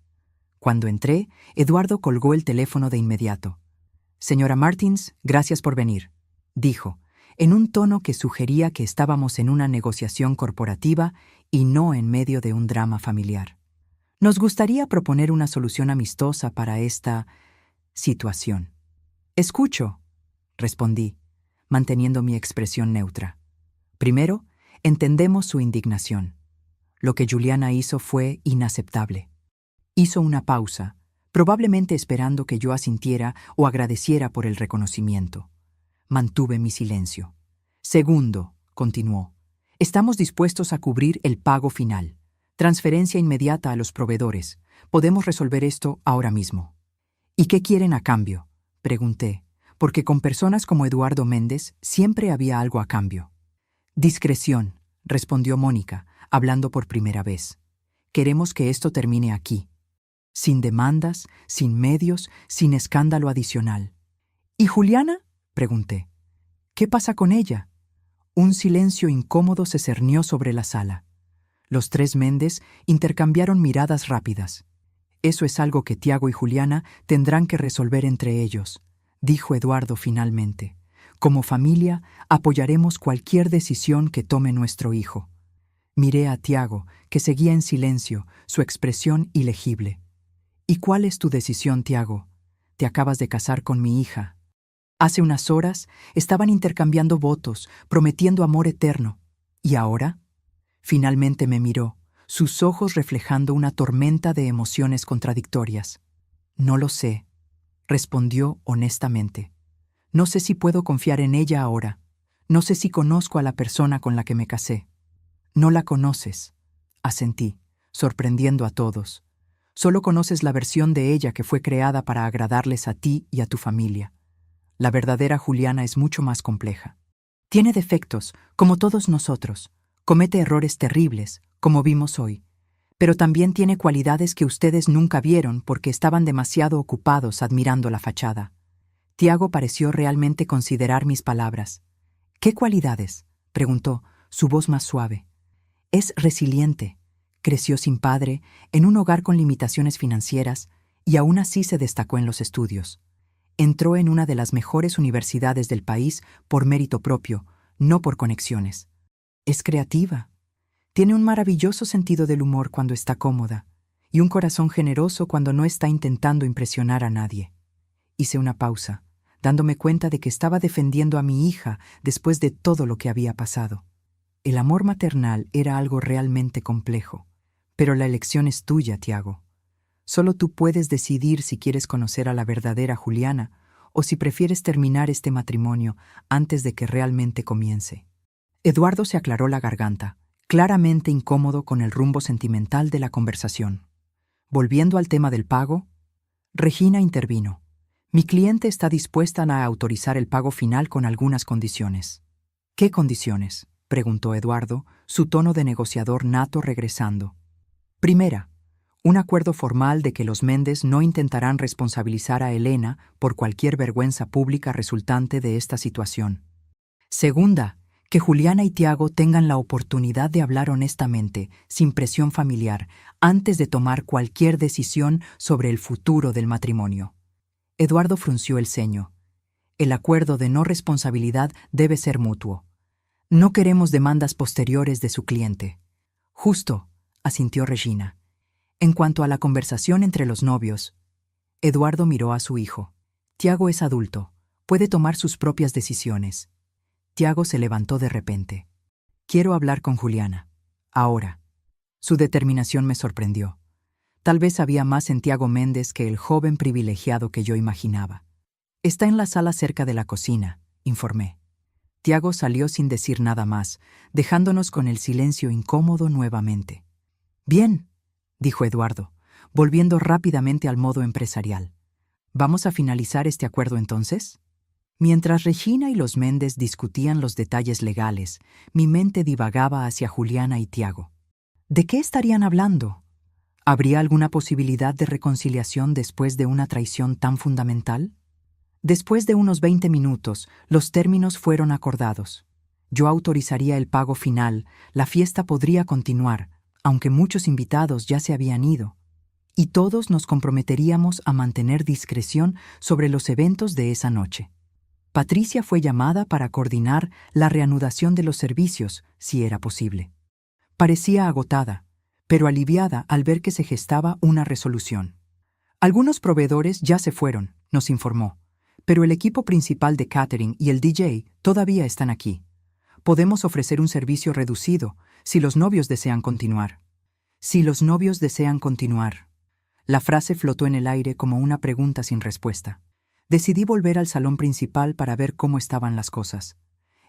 Cuando entré, Eduardo colgó el teléfono de inmediato. «Señora Martins, gracias por venir», dijo, en un tono que sugería que estábamos en una negociación corporativa y no en medio de un drama familiar. «Nos gustaría proponer una solución amistosa para esta situación». «Escucho», respondí, manteniendo mi expresión neutra. Primero, entendemos su indignación. Lo que Juliana hizo fue inaceptable. Hizo una pausa, probablemente esperando que yo asintiera o agradeciera por el reconocimiento. Mantuve mi silencio. Segundo, continuó, estamos dispuestos a cubrir el pago final. Transferencia inmediata a los proveedores. Podemos resolver esto ahora mismo. ¿Y qué quieren a cambio?, pregunté, porque con personas como Eduardo Méndez siempre había algo a cambio. Discreción, respondió Mónica, hablando por primera vez. Queremos que esto termine aquí. Sin demandas, sin medios, sin escándalo adicional. ¿Y Juliana?, pregunté. ¿Qué pasa con ella? Un silencio incómodo se cernió sobre la sala. Los tres Méndez intercambiaron miradas rápidas. Eso es algo que Tiago y Juliana tendrán que resolver entre ellos, dijo Eduardo finalmente. Como familia, apoyaremos cualquier decisión que tome nuestro hijo. Miré a Tiago, que seguía en silencio, su expresión ilegible. ¿Y cuál es tu decisión, Tiago? Te acabas de casar con mi hija. Hace unas horas estaban intercambiando votos, prometiendo amor eterno. ¿Y ahora? Finalmente me miró, sus ojos reflejando una tormenta de emociones contradictorias. No lo sé, respondió honestamente. No sé si puedo confiar en ella ahora. No sé si conozco a la persona con la que me casé. No la conoces, asentí, sorprendiendo a todos. Solo conoces la versión de ella que fue creada para agradarles a ti y a tu familia. La verdadera Juliana es mucho más compleja. Tiene defectos, como todos nosotros. Comete errores terribles, como vimos hoy. Pero también tiene cualidades que ustedes nunca vieron porque estaban demasiado ocupados admirando la fachada. Tiago pareció realmente considerar mis palabras. ¿Qué cualidades?, preguntó, su voz más suave. Es resiliente. Creció sin padre, en un hogar con limitaciones financieras, y aún así se destacó en los estudios. Entró en una de las mejores universidades del país por mérito propio, no por conexiones. Es creativa. Tiene un maravilloso sentido del humor cuando está cómoda, y un corazón generoso cuando no está intentando impresionar a nadie. Hice una pausa, dándome cuenta de que estaba defendiendo a mi hija después de todo lo que había pasado. El amor maternal era algo realmente complejo, pero la elección es tuya, Tiago. Solo tú puedes decidir si quieres conocer a la verdadera Juliana o si prefieres terminar este matrimonio antes de que realmente comience. Eduardo se aclaró la garganta, claramente incómodo con el rumbo sentimental de la conversación. Volviendo al tema del pago, Regina intervino. Mi cliente está dispuesta a autorizar el pago final con algunas condiciones. ¿Qué condiciones?, preguntó Eduardo, su tono de negociador nato regresando. Primera, un acuerdo formal de que los Méndez no intentarán responsabilizar a Elena por cualquier vergüenza pública resultante de esta situación. Segunda, que Juliana y Tiago tengan la oportunidad de hablar honestamente, sin presión familiar, antes de tomar cualquier decisión sobre el futuro del matrimonio. Eduardo frunció el ceño. El acuerdo de no responsabilidad debe ser mutuo. No queremos demandas posteriores de su cliente. Justo, asintió Regina. En cuanto a la conversación entre los novios, Eduardo miró a su hijo. Tiago es adulto, puede tomar sus propias decisiones. Tiago se levantó de repente. Quiero hablar con Juliana. Ahora. Su determinación me sorprendió. Tal vez había más en Tiago Méndez que el joven privilegiado que yo imaginaba. Está en la sala cerca de la cocina, informé. Tiago salió sin decir nada más, dejándonos con el silencio incómodo nuevamente. Bien, dijo Eduardo, volviendo rápidamente al modo empresarial. ¿Vamos a finalizar este acuerdo entonces? Mientras Regina y los Méndez discutían los detalles legales, mi mente divagaba hacia Juliana y Tiago. ¿De qué estarían hablando? ¿Habría alguna posibilidad de reconciliación después de una traición tan fundamental? Después de unos 20 minutos, los términos fueron acordados. Yo autorizaría el pago final, la fiesta podría continuar, aunque muchos invitados ya se habían ido, y todos nos comprometeríamos a mantener discreción sobre los eventos de esa noche. Patricia fue llamada para coordinar la reanudación de los servicios, si era posible. Parecía agotada, pero aliviada al ver que se gestaba una resolución. Algunos proveedores ya se fueron, nos informó, pero el equipo principal de catering y el DJ todavía están aquí. Podemos ofrecer un servicio reducido si los novios desean continuar. Si los novios desean continuar. La frase flotó en el aire como una pregunta sin respuesta. Decidí volver al salón principal para ver cómo estaban las cosas.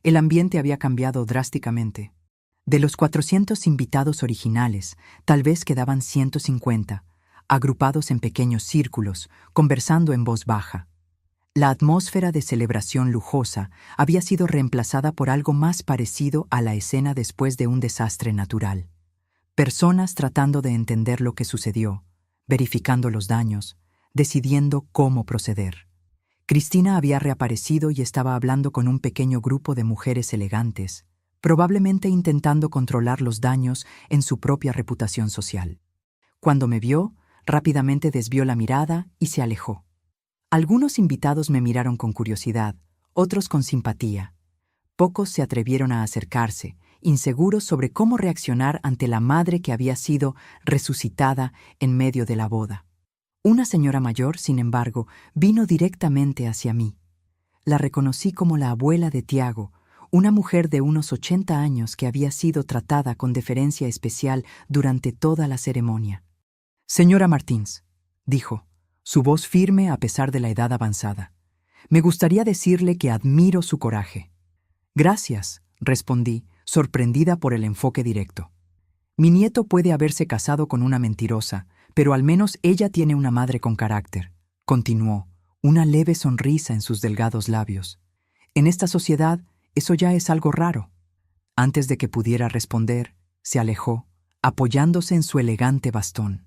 El ambiente había cambiado drásticamente. De los 400 invitados originales, tal vez quedaban 150, agrupados en pequeños círculos, conversando en voz baja. La atmósfera de celebración lujosa había sido reemplazada por algo más parecido a la escena después de un desastre natural. Personas tratando de entender lo que sucedió, verificando los daños, decidiendo cómo proceder. Cristina había reaparecido y estaba hablando con un pequeño grupo de mujeres elegantes, probablemente intentando controlar los daños en su propia reputación social. Cuando me vio, rápidamente desvió la mirada y se alejó. Algunos invitados me miraron con curiosidad, otros con simpatía. Pocos se atrevieron a acercarse, inseguros sobre cómo reaccionar ante la madre que había sido resucitada en medio de la boda. Una señora mayor, sin embargo, vino directamente hacia mí. La reconocí como la abuela de Tiago, una mujer de unos 80 años que había sido tratada con deferencia especial durante toda la ceremonia. «Señora Martins», dijo, su voz firme a pesar de la edad avanzada. «Me gustaría decirle que admiro su coraje». «Gracias», respondí, sorprendida por el enfoque directo. «Mi nieto puede haberse casado con una mentirosa, pero al menos ella tiene una madre con carácter», continuó, una leve sonrisa en sus delgados labios. «En esta sociedad, eso ya es algo raro». Antes de que pudiera responder, se alejó, apoyándose en su elegante bastón.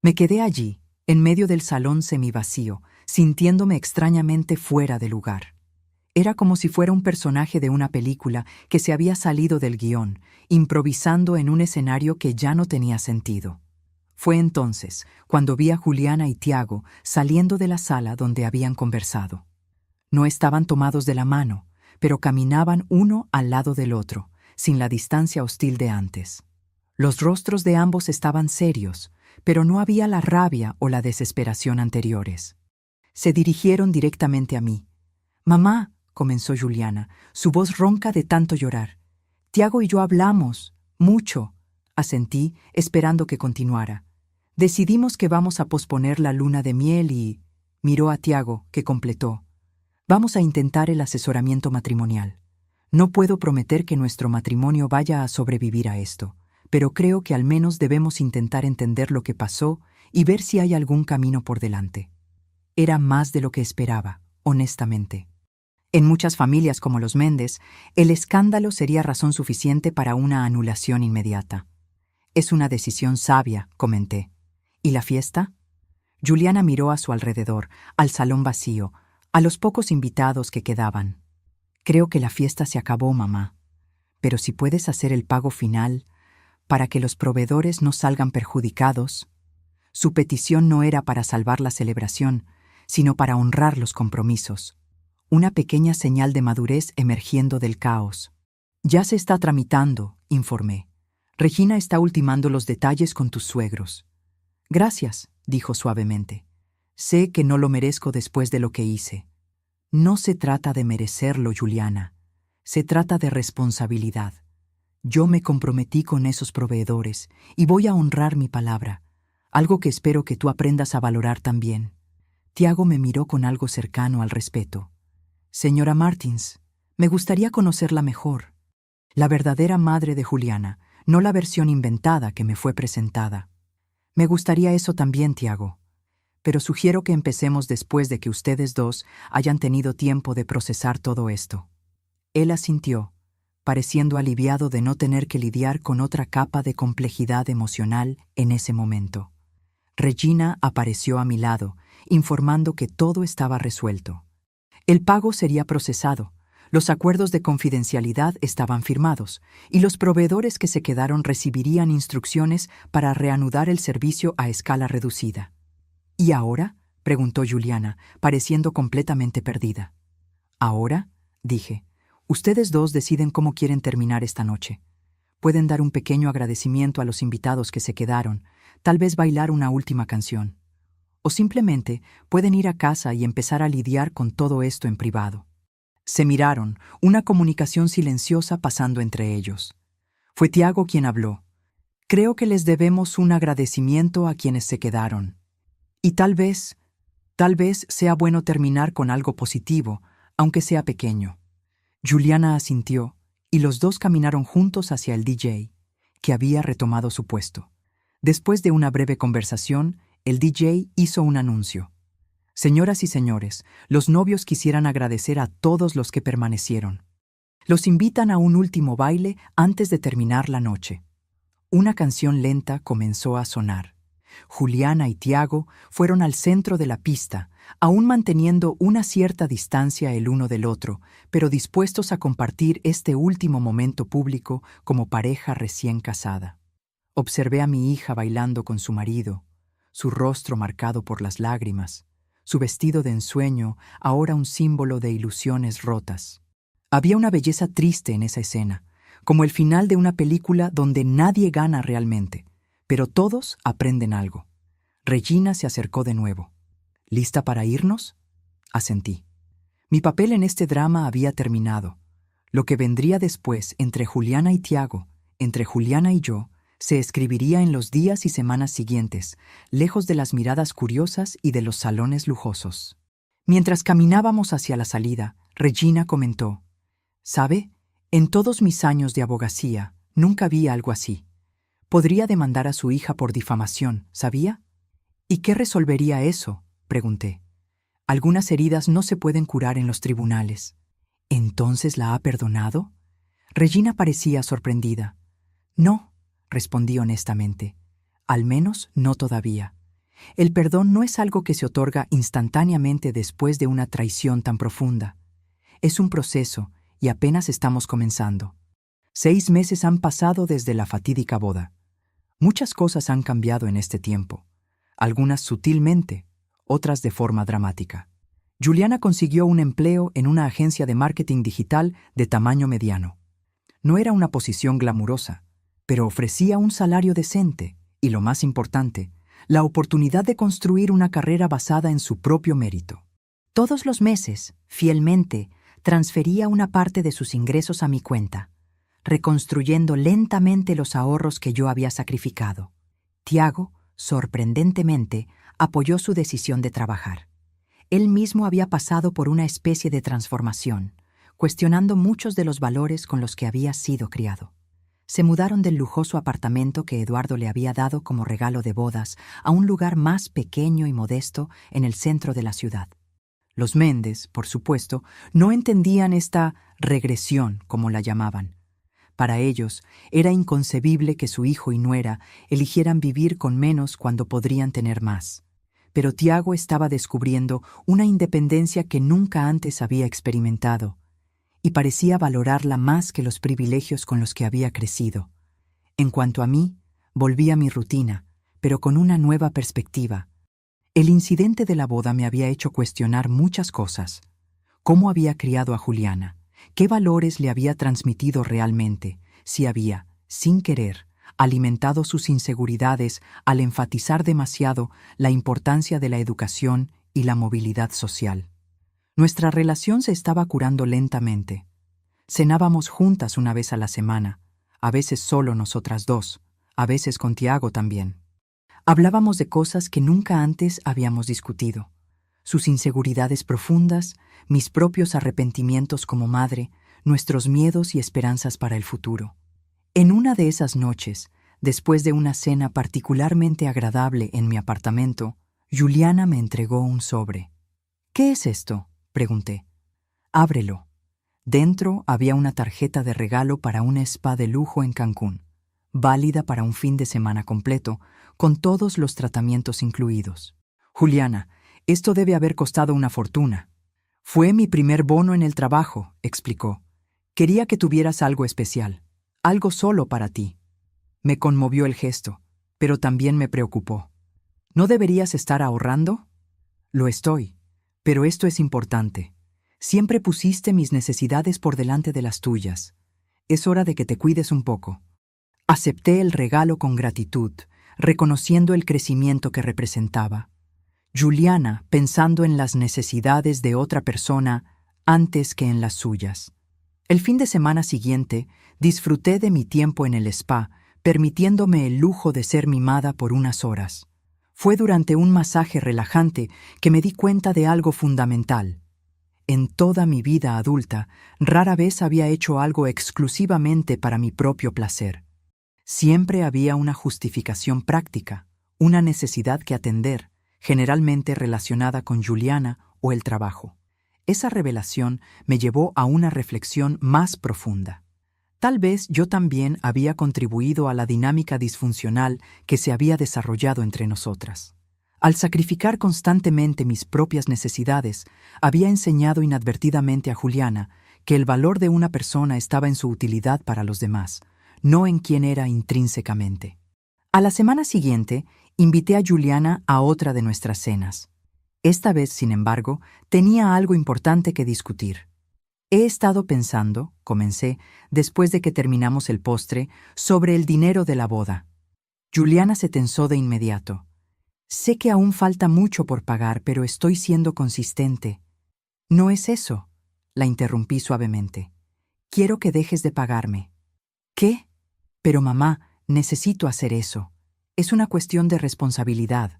Me quedé allí, en medio del salón semivacío, sintiéndome extrañamente fuera de lugar. Era como si fuera un personaje de una película que se había salido del guión, improvisando en un escenario que ya no tenía sentido. Fue entonces cuando vi a Juliana y Tiago saliendo de la sala donde habían conversado. No estaban tomados de la mano, pero caminaban uno al lado del otro, sin la distancia hostil de antes. Los rostros de ambos estaban serios, pero no había la rabia o la desesperación anteriores. Se dirigieron directamente a mí. «Mamá», comenzó Juliana, su voz ronca de tanto llorar. «Tiago y yo hablamos, mucho», asentí, esperando que continuara. «Decidimos que vamos a posponer la luna de miel y...» Miró a Tiago, que completó. «Vamos a intentar el asesoramiento matrimonial. No puedo prometer que nuestro matrimonio vaya a sobrevivir a esto, pero creo que al menos debemos intentar entender lo que pasó y ver si hay algún camino por delante». Era más de lo que esperaba, honestamente. En muchas familias como los Méndez, el escándalo sería razón suficiente para una anulación inmediata. «Es una decisión sabia», comenté. «¿Y la fiesta?» Juliana miró a su alrededor, al salón vacío, a los pocos invitados que quedaban. «Creo que la fiesta se acabó, mamá. Pero si puedes hacer el pago final, para que los proveedores no salgan perjudicados». Su petición no era para salvar la celebración, sino para honrar los compromisos. Una pequeña señal de madurez emergiendo del caos. «Ya se está tramitando», informé. «Regina está ultimando los detalles con tus suegros». «Gracias», dijo suavemente. «Sé que no lo merezco después de lo que hice». «No se trata de merecerlo, Juliana. Se trata de responsabilidad. Yo me comprometí con esos proveedores y voy a honrar mi palabra, algo que espero que tú aprendas a valorar también». Tiago me miró con algo cercano al respeto. «Señora Martins, me gustaría conocerla mejor. La verdadera madre de Juliana, no la versión inventada que me fue presentada». «Me gustaría eso también, Tiago. Pero sugiero que empecemos después de que ustedes dos hayan tenido tiempo de procesar todo esto». Él asintió, pareciendo aliviado de no tener que lidiar con otra capa de complejidad emocional en ese momento. Regina apareció a mi lado, informando que todo estaba resuelto. El pago sería procesado, los acuerdos de confidencialidad estaban firmados, y los proveedores que se quedaron recibirían instrucciones para reanudar el servicio a escala reducida. «¿Y ahora?», preguntó Juliana, pareciendo completamente perdida. «¿Ahora?», dije. «Ustedes dos deciden cómo quieren terminar esta noche. Pueden dar un pequeño agradecimiento a los invitados que se quedaron, tal vez bailar una última canción. O simplemente pueden ir a casa y empezar a lidiar con todo esto en privado». Se miraron, una comunicación silenciosa pasando entre ellos. Fue Tiago quien habló. «Creo que les debemos un agradecimiento a quienes se quedaron. Y tal vez sea bueno terminar con algo positivo, aunque sea pequeño». Juliana asintió, y los dos caminaron juntos hacia el DJ, que había retomado su puesto. Después de una breve conversación, el DJ hizo un anuncio. «Señoras y señores, los novios quisieran agradecer a todos los que permanecieron. Los invitan a un último baile antes de terminar la noche». Una canción lenta comenzó a sonar. Juliana y Tiago fueron al centro de la pista, aún manteniendo una cierta distancia el uno del otro, pero dispuestos a compartir este último momento público como pareja recién casada. Observé a mi hija bailando con su marido, su rostro marcado por las lágrimas, su vestido de ensueño ahora un símbolo de ilusiones rotas. Había una belleza triste en esa escena, como el final de una película donde nadie gana realmente, pero todos aprenden algo. Regina se acercó de nuevo. «¿Lista para irnos?», asentí. Mi papel en este drama había terminado. Lo que vendría después entre Juliana y Tiago, entre Juliana y yo, se escribiría en los días y semanas siguientes, lejos de las miradas curiosas y de los salones lujosos. Mientras caminábamos hacia la salida, Regina comentó: «¿Sabe? En todos mis años de abogacía, nunca vi algo así. Podría demandar a su hija por difamación, ¿sabía?». «¿Y qué resolvería eso?», pregunté. «Algunas heridas no se pueden curar en los tribunales». «¿Entonces la ha perdonado?». Regina parecía sorprendida. «No, respondí honestamente. Al menos no todavía. El perdón no es algo que se otorga instantáneamente después de una traición tan profunda. Es un proceso y apenas estamos comenzando. 6 meses han pasado desde la fatídica boda. Muchas cosas han cambiado en este tiempo, algunas sutilmente, otras de forma dramática. Juliana consiguió un empleo en una agencia de marketing digital de tamaño mediano. No era una posición glamurosa, pero ofrecía un salario decente y, lo más importante, la oportunidad de construir una carrera basada en su propio mérito. Todos los meses, fielmente, transfería una parte de sus ingresos a mi cuenta, reconstruyendo lentamente los ahorros que yo había sacrificado. Tiago, sorprendentemente, apoyó su decisión de trabajar. Él mismo había pasado por una especie de transformación, cuestionando muchos de los valores con los que había sido criado. Se mudaron del lujoso apartamento que Eduardo le había dado como regalo de bodas a un lugar más pequeño y modesto en el centro de la ciudad. Los Méndez, por supuesto, no entendían esta regresión, como la llamaban. Para ellos, era inconcebible que su hijo y nuera eligieran vivir con menos cuando podrían tener más. Pero Tiago estaba descubriendo una independencia que nunca antes había experimentado, y parecía valorarla más que los privilegios con los que había crecido. En cuanto a mí, volví a mi rutina, pero con una nueva perspectiva. El incidente de la boda me había hecho cuestionar muchas cosas. ¿Cómo había criado a Juliana? ¿Qué valores le había transmitido realmente? Si había, sin querer, alimentado sus inseguridades al enfatizar demasiado la importancia de la educación y la movilidad social. Nuestra relación se estaba curando lentamente. Cenábamos juntas una vez a la semana, a veces solo nosotras dos, a veces con Tiago también. Hablábamos de cosas que nunca antes habíamos discutido. Sus inseguridades profundas, mis propios arrepentimientos como madre, nuestros miedos y esperanzas para el futuro. En una de esas noches, después de una cena particularmente agradable en mi apartamento, Juliana me entregó un sobre. «¿Qué es esto?», pregunté. «Ábrelo». Dentro había una tarjeta de regalo para un spa de lujo en Cancún, válida para un fin de semana completo, con todos los tratamientos incluidos. «Juliana, esto debe haber costado una fortuna». «Fue mi primer bono en el trabajo», explicó. «Quería que tuvieras algo especial, algo solo para ti». Me conmovió el gesto, pero también me preocupó. «¿No deberías estar ahorrando?» «Lo estoy, pero esto es importante. Siempre pusiste mis necesidades por delante de las tuyas. Es hora de que te cuides un poco». Acepté el regalo con gratitud, reconociendo el crecimiento que representaba. Juliana pensando en las necesidades de otra persona antes que en las suyas. El fin de semana siguiente disfruté de mi tiempo en el spa, permitiéndome el lujo de ser mimada por unas horas. Fue durante un masaje relajante que me di cuenta de algo fundamental. En toda mi vida adulta, rara vez había hecho algo exclusivamente para mi propio placer. Siempre había una justificación práctica, una necesidad que atender, generalmente relacionada con Juliana o el trabajo. Esa revelación me llevó a una reflexión más profunda. Tal vez yo también había contribuido a la dinámica disfuncional que se había desarrollado entre nosotras. Al sacrificar constantemente mis propias necesidades, había enseñado inadvertidamente a Juliana que el valor de una persona estaba en su utilidad para los demás, no en quién era intrínsecamente. A la semana siguiente, invité a Juliana a otra de nuestras cenas. Esta vez, sin embargo, tenía algo importante que discutir. «He estado pensando», comencé, después de que terminamos el postre, «sobre el dinero de la boda». Juliana se tensó de inmediato. «Sé que aún falta mucho por pagar, pero estoy siendo consistente». «No es eso», la interrumpí suavemente. «Quiero que dejes de pagarme». «¿Qué? Pero mamá, necesito hacer eso. Es una cuestión de responsabilidad».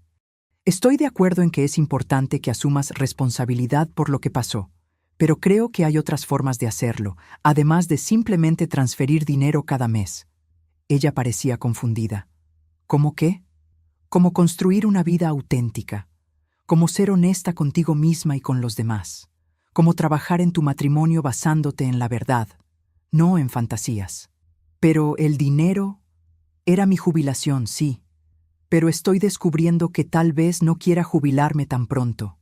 «Estoy de acuerdo en que es importante que asumas responsabilidad por lo que pasó, pero creo que hay otras formas de hacerlo, además de simplemente transferir dinero cada mes». Ella parecía confundida. «¿Cómo qué?» «Como construir una vida auténtica, como ser honesta contigo misma y con los demás, como trabajar en tu matrimonio basándote en la verdad, no en fantasías». «Pero el dinero, Era mi jubilación, sí, pero estoy descubriendo que tal vez no quiera jubilarme tan pronto.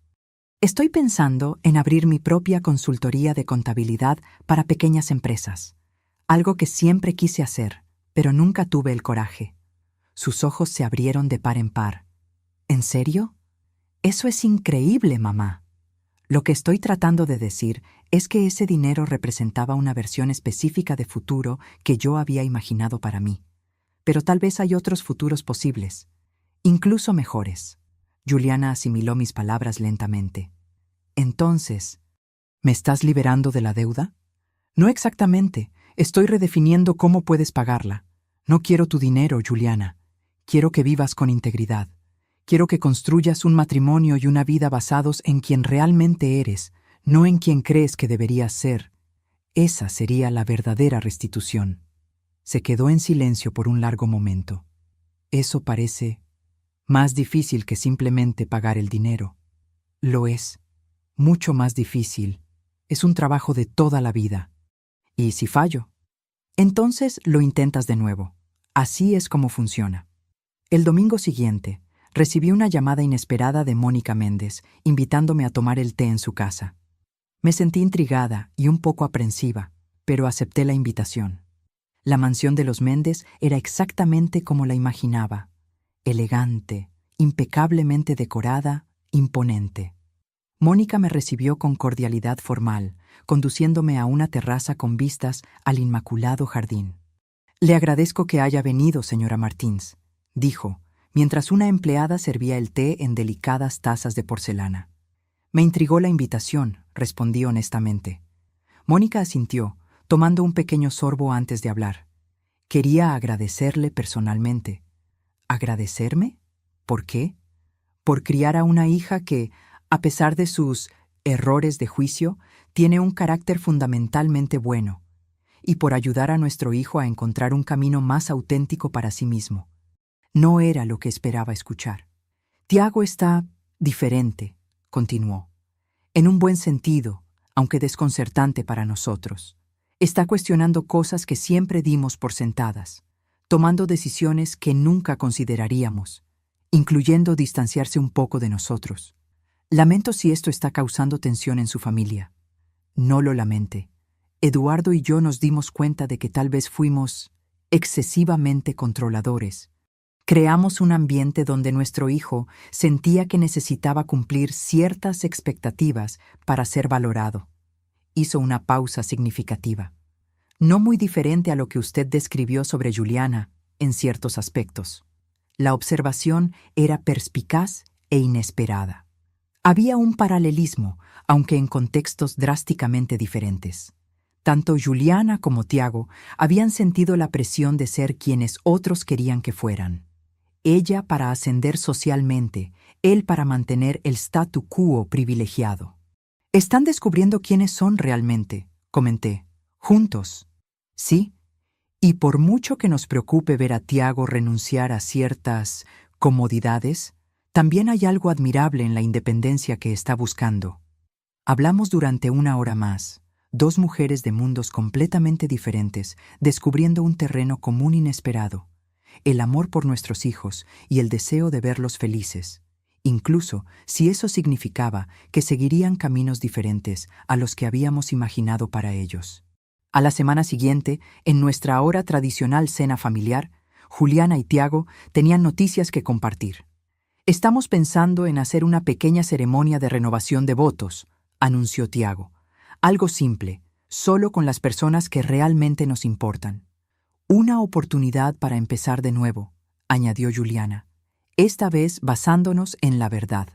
Estoy pensando en abrir mi propia consultoría de contabilidad para pequeñas empresas, algo que siempre quise hacer, pero nunca tuve el coraje. Sus ojos se abrieron de par en par. ¿En serio? Eso es increíble, mamá. Lo que estoy tratando de decir es que ese dinero representaba una versión específica de futuro que yo había imaginado para mí. Pero tal vez hay otros futuros posibles, incluso mejores. Juliana asimiló mis palabras lentamente. Entonces, ¿me estás liberando de la deuda? No exactamente. Estoy redefiniendo cómo puedes pagarla. No quiero tu dinero, Juliana. Quiero que vivas con integridad. Quiero que construyas un matrimonio y una vida basados en quien realmente eres, no en quien crees que deberías ser. Esa sería la verdadera restitución. Se quedó en silencio por un largo momento. Eso parece más difícil que simplemente pagar el dinero. Lo es. Mucho más difícil. Es un trabajo de toda la vida. ¿Y si fallo? Entonces lo intentas de nuevo. Así es como funciona. El domingo siguiente, recibí una llamada inesperada de Mónica Méndez, invitándome a tomar el té en su casa. Me sentí intrigada y un poco aprensiva, pero acepté la invitación. La mansión de los Méndez era exactamente como la imaginaba. Elegante, impecablemente decorada, imponente. Mónica me recibió con cordialidad formal, conduciéndome a una terraza con vistas al inmaculado jardín. «Le agradezco que haya venido, señora Martins», dijo, mientras una empleada servía el té en delicadas tazas de porcelana. «Me intrigó la invitación», respondí honestamente. Mónica asintió, tomando un pequeño sorbo antes de hablar. Quería agradecerle personalmente. ¿Agradecerme? ¿Por qué? Por criar a una hija que, a pesar de sus errores de juicio, tiene un carácter fundamentalmente bueno, y por ayudar a nuestro hijo a encontrar un camino más auténtico para sí mismo. No era lo que esperaba escuchar. Tiago está diferente, continuó. En un buen sentido, aunque desconcertante para nosotros. Está cuestionando cosas que siempre dimos por sentadas, tomando decisiones que nunca consideraríamos, incluyendo distanciarse un poco de nosotros. Lamento si esto está causando tensión en su familia. No lo lamente. Eduardo y yo nos dimos cuenta de que tal vez fuimos excesivamente controladores. Creamos un ambiente donde nuestro hijo sentía que necesitaba cumplir ciertas expectativas para ser valorado. Hizo una pausa significativa. No muy diferente a lo que usted describió sobre Juliana, en ciertos aspectos. La observación era perspicaz e inesperada. Había un paralelismo, aunque en contextos drásticamente diferentes. Tanto Juliana como Tiago habían sentido la presión de ser quienes otros querían que fueran. Ella para ascender socialmente, él para mantener el statu quo privilegiado. «Están descubriendo quiénes son realmente», comenté. «Juntos». «Sí, y por mucho que nos preocupe ver a Tiago renunciar a ciertas comodidades, también hay algo admirable en la independencia que está buscando». Hablamos durante 1 hora más, dos mujeres de mundos completamente diferentes, descubriendo un terreno común inesperado, el amor por nuestros hijos y el deseo de verlos felices, incluso si eso significaba que seguirían caminos diferentes a los que habíamos imaginado para ellos. A la semana siguiente, en nuestra ahora tradicional cena familiar, Juliana y Tiago tenían noticias que compartir. «Estamos pensando en hacer una pequeña ceremonia de renovación de votos», anunció Tiago. «Algo simple, solo con las personas que realmente nos importan. Una oportunidad para empezar de nuevo», añadió Juliana, esta vez basándonos en la verdad.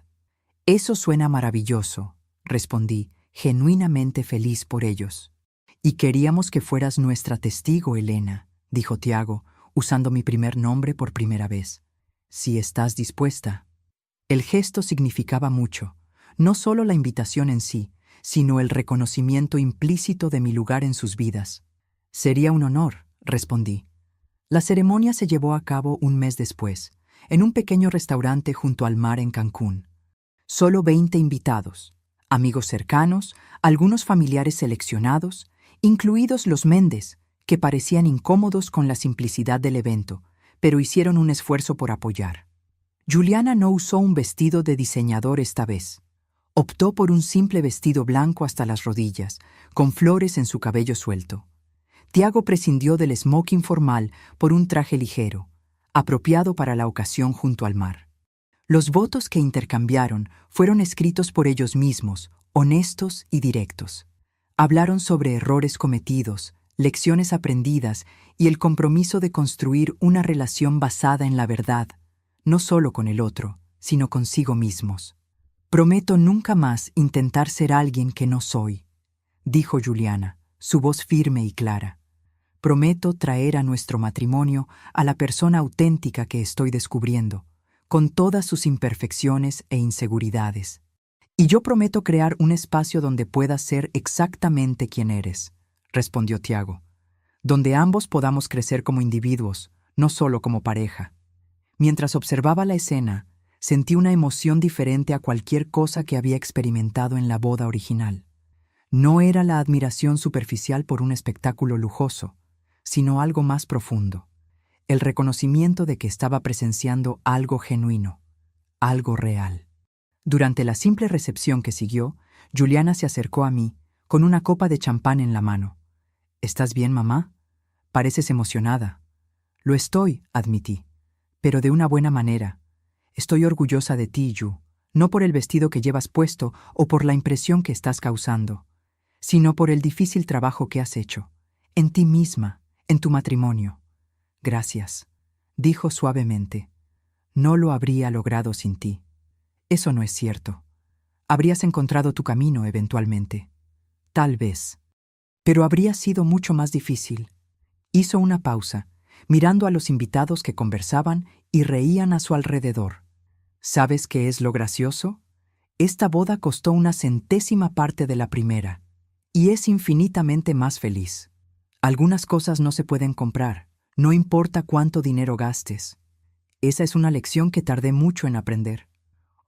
«Eso suena maravilloso», respondí, genuinamente feliz por ellos. «Y queríamos que fueras nuestra testigo, Elena», dijo Tiago, usando mi primer nombre por primera vez. «Si estás dispuesta». El gesto significaba mucho, no solo la invitación en sí, sino el reconocimiento implícito de mi lugar en sus vidas. «Sería un honor», respondí. La ceremonia se llevó a cabo un mes después, en un pequeño restaurante junto al mar en Cancún. Solo 20 invitados, amigos cercanos, algunos familiares seleccionados, incluidos los Méndez, que parecían incómodos con la simplicidad del evento, pero hicieron un esfuerzo por apoyar. Juliana no usó un vestido de diseñador esta vez. Optó por un simple vestido blanco hasta las rodillas, con flores en su cabello suelto. Tiago prescindió del smoking formal por un traje ligero, apropiado para la ocasión junto al mar. Los votos que intercambiaron fueron escritos por ellos mismos, honestos y directos. Hablaron sobre errores cometidos, lecciones aprendidas y el compromiso de construir una relación basada en la verdad, no solo con el otro, sino consigo mismos. «Prometo nunca más intentar ser alguien que no soy», dijo Juliana, su voz firme y clara. «Prometo traer a nuestro matrimonio a la persona auténtica que estoy descubriendo, con todas sus imperfecciones e inseguridades. Y yo prometo crear un espacio donde puedas ser exactamente quien eres», respondió Tiago, «donde ambos podamos crecer como individuos, no solo como pareja». Mientras observaba la escena, sentí una emoción diferente a cualquier cosa que había experimentado en la boda original. No era la admiración superficial por un espectáculo lujoso, sino algo más profundo, el reconocimiento de que estaba presenciando algo genuino, algo real. Durante la simple recepción que siguió, Juliana se acercó a mí, con una copa de champán en la mano. «¿Estás bien, mamá? Pareces emocionada». «Lo estoy», admití, «pero de una buena manera. Estoy orgullosa de ti, Yu, no por el vestido que llevas puesto o por la impresión que estás causando, sino por el difícil trabajo que has hecho, en ti misma, en tu matrimonio». «Gracias», dijo suavemente. «No lo habría logrado sin ti». «Eso no es cierto. Habrías encontrado tu camino eventualmente». «Tal vez. Pero habría sido mucho más difícil». Hizo una pausa, mirando a los invitados que conversaban y reían a su alrededor. «¿Sabes qué es lo gracioso? Esta boda costó una centésima parte de la primera, y es infinitamente más feliz. Algunas cosas no se pueden comprar, no importa cuánto dinero gastes. Esa es una lección que tardé mucho en aprender».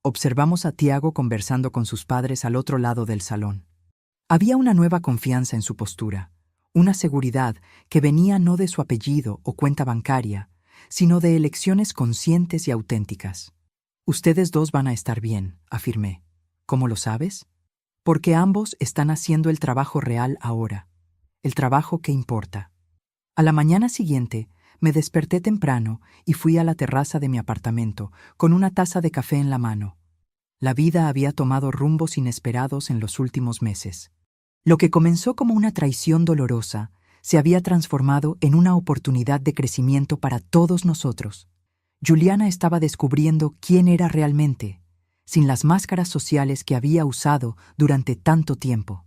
Observamos a Tiago conversando con sus padres al otro lado del salón. Había una nueva confianza en su postura, una seguridad que venía no de su apellido o cuenta bancaria, sino de elecciones conscientes y auténticas. «Ustedes dos van a estar bien», afirmé. «¿Cómo lo sabes?» «Porque ambos están haciendo el trabajo real ahora, el trabajo que importa». A la mañana siguiente, me desperté temprano y fui a la terraza de mi apartamento con una taza de café en la mano. La vida había tomado rumbos inesperados en los últimos meses. Lo que comenzó como una traición dolorosa se había transformado en una oportunidad de crecimiento para todos nosotros. Juliana estaba descubriendo quién era realmente, sin las máscaras sociales que había usado durante tanto tiempo.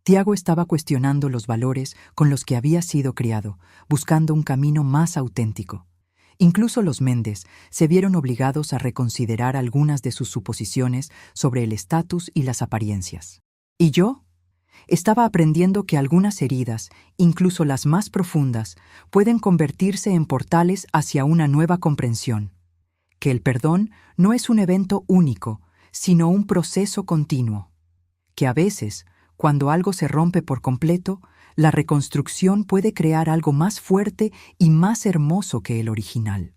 Tiago estaba cuestionando los valores con los que había sido criado, buscando un camino más auténtico. Incluso los Méndez se vieron obligados a reconsiderar algunas de sus suposiciones sobre el estatus y las apariencias. ¿Y yo? Estaba aprendiendo que algunas heridas, incluso las más profundas, pueden convertirse en portales hacia una nueva comprensión. Que el perdón no es un evento único, sino un proceso continuo. Que a veces, cuando algo se rompe por completo, la reconstrucción puede crear algo más fuerte y más hermoso que el original.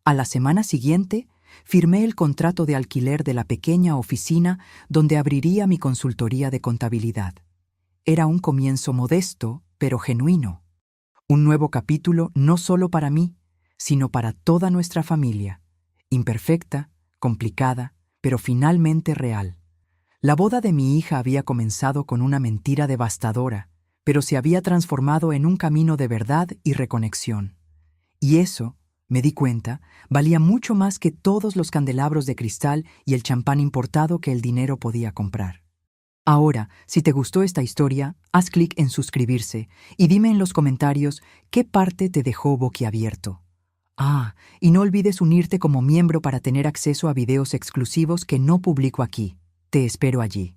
A la semana siguiente, firmé el contrato de alquiler de la pequeña oficina donde abriría mi consultoría de contabilidad. Era un comienzo modesto, pero genuino. Un nuevo capítulo no solo para mí, sino para toda nuestra familia. Imperfecta, complicada, pero finalmente real. La boda de mi hija había comenzado con una mentira devastadora, pero se había transformado en un camino de verdad y reconexión. Y eso, me di cuenta, valía mucho más que todos los candelabros de cristal y el champán importado que el dinero podía comprar. Ahora, si te gustó esta historia, haz clic en suscribirse y dime en los comentarios qué parte te dejó boquiabierto. Y no olvides unirte como miembro para tener acceso a videos exclusivos que no publico aquí. Te espero allí.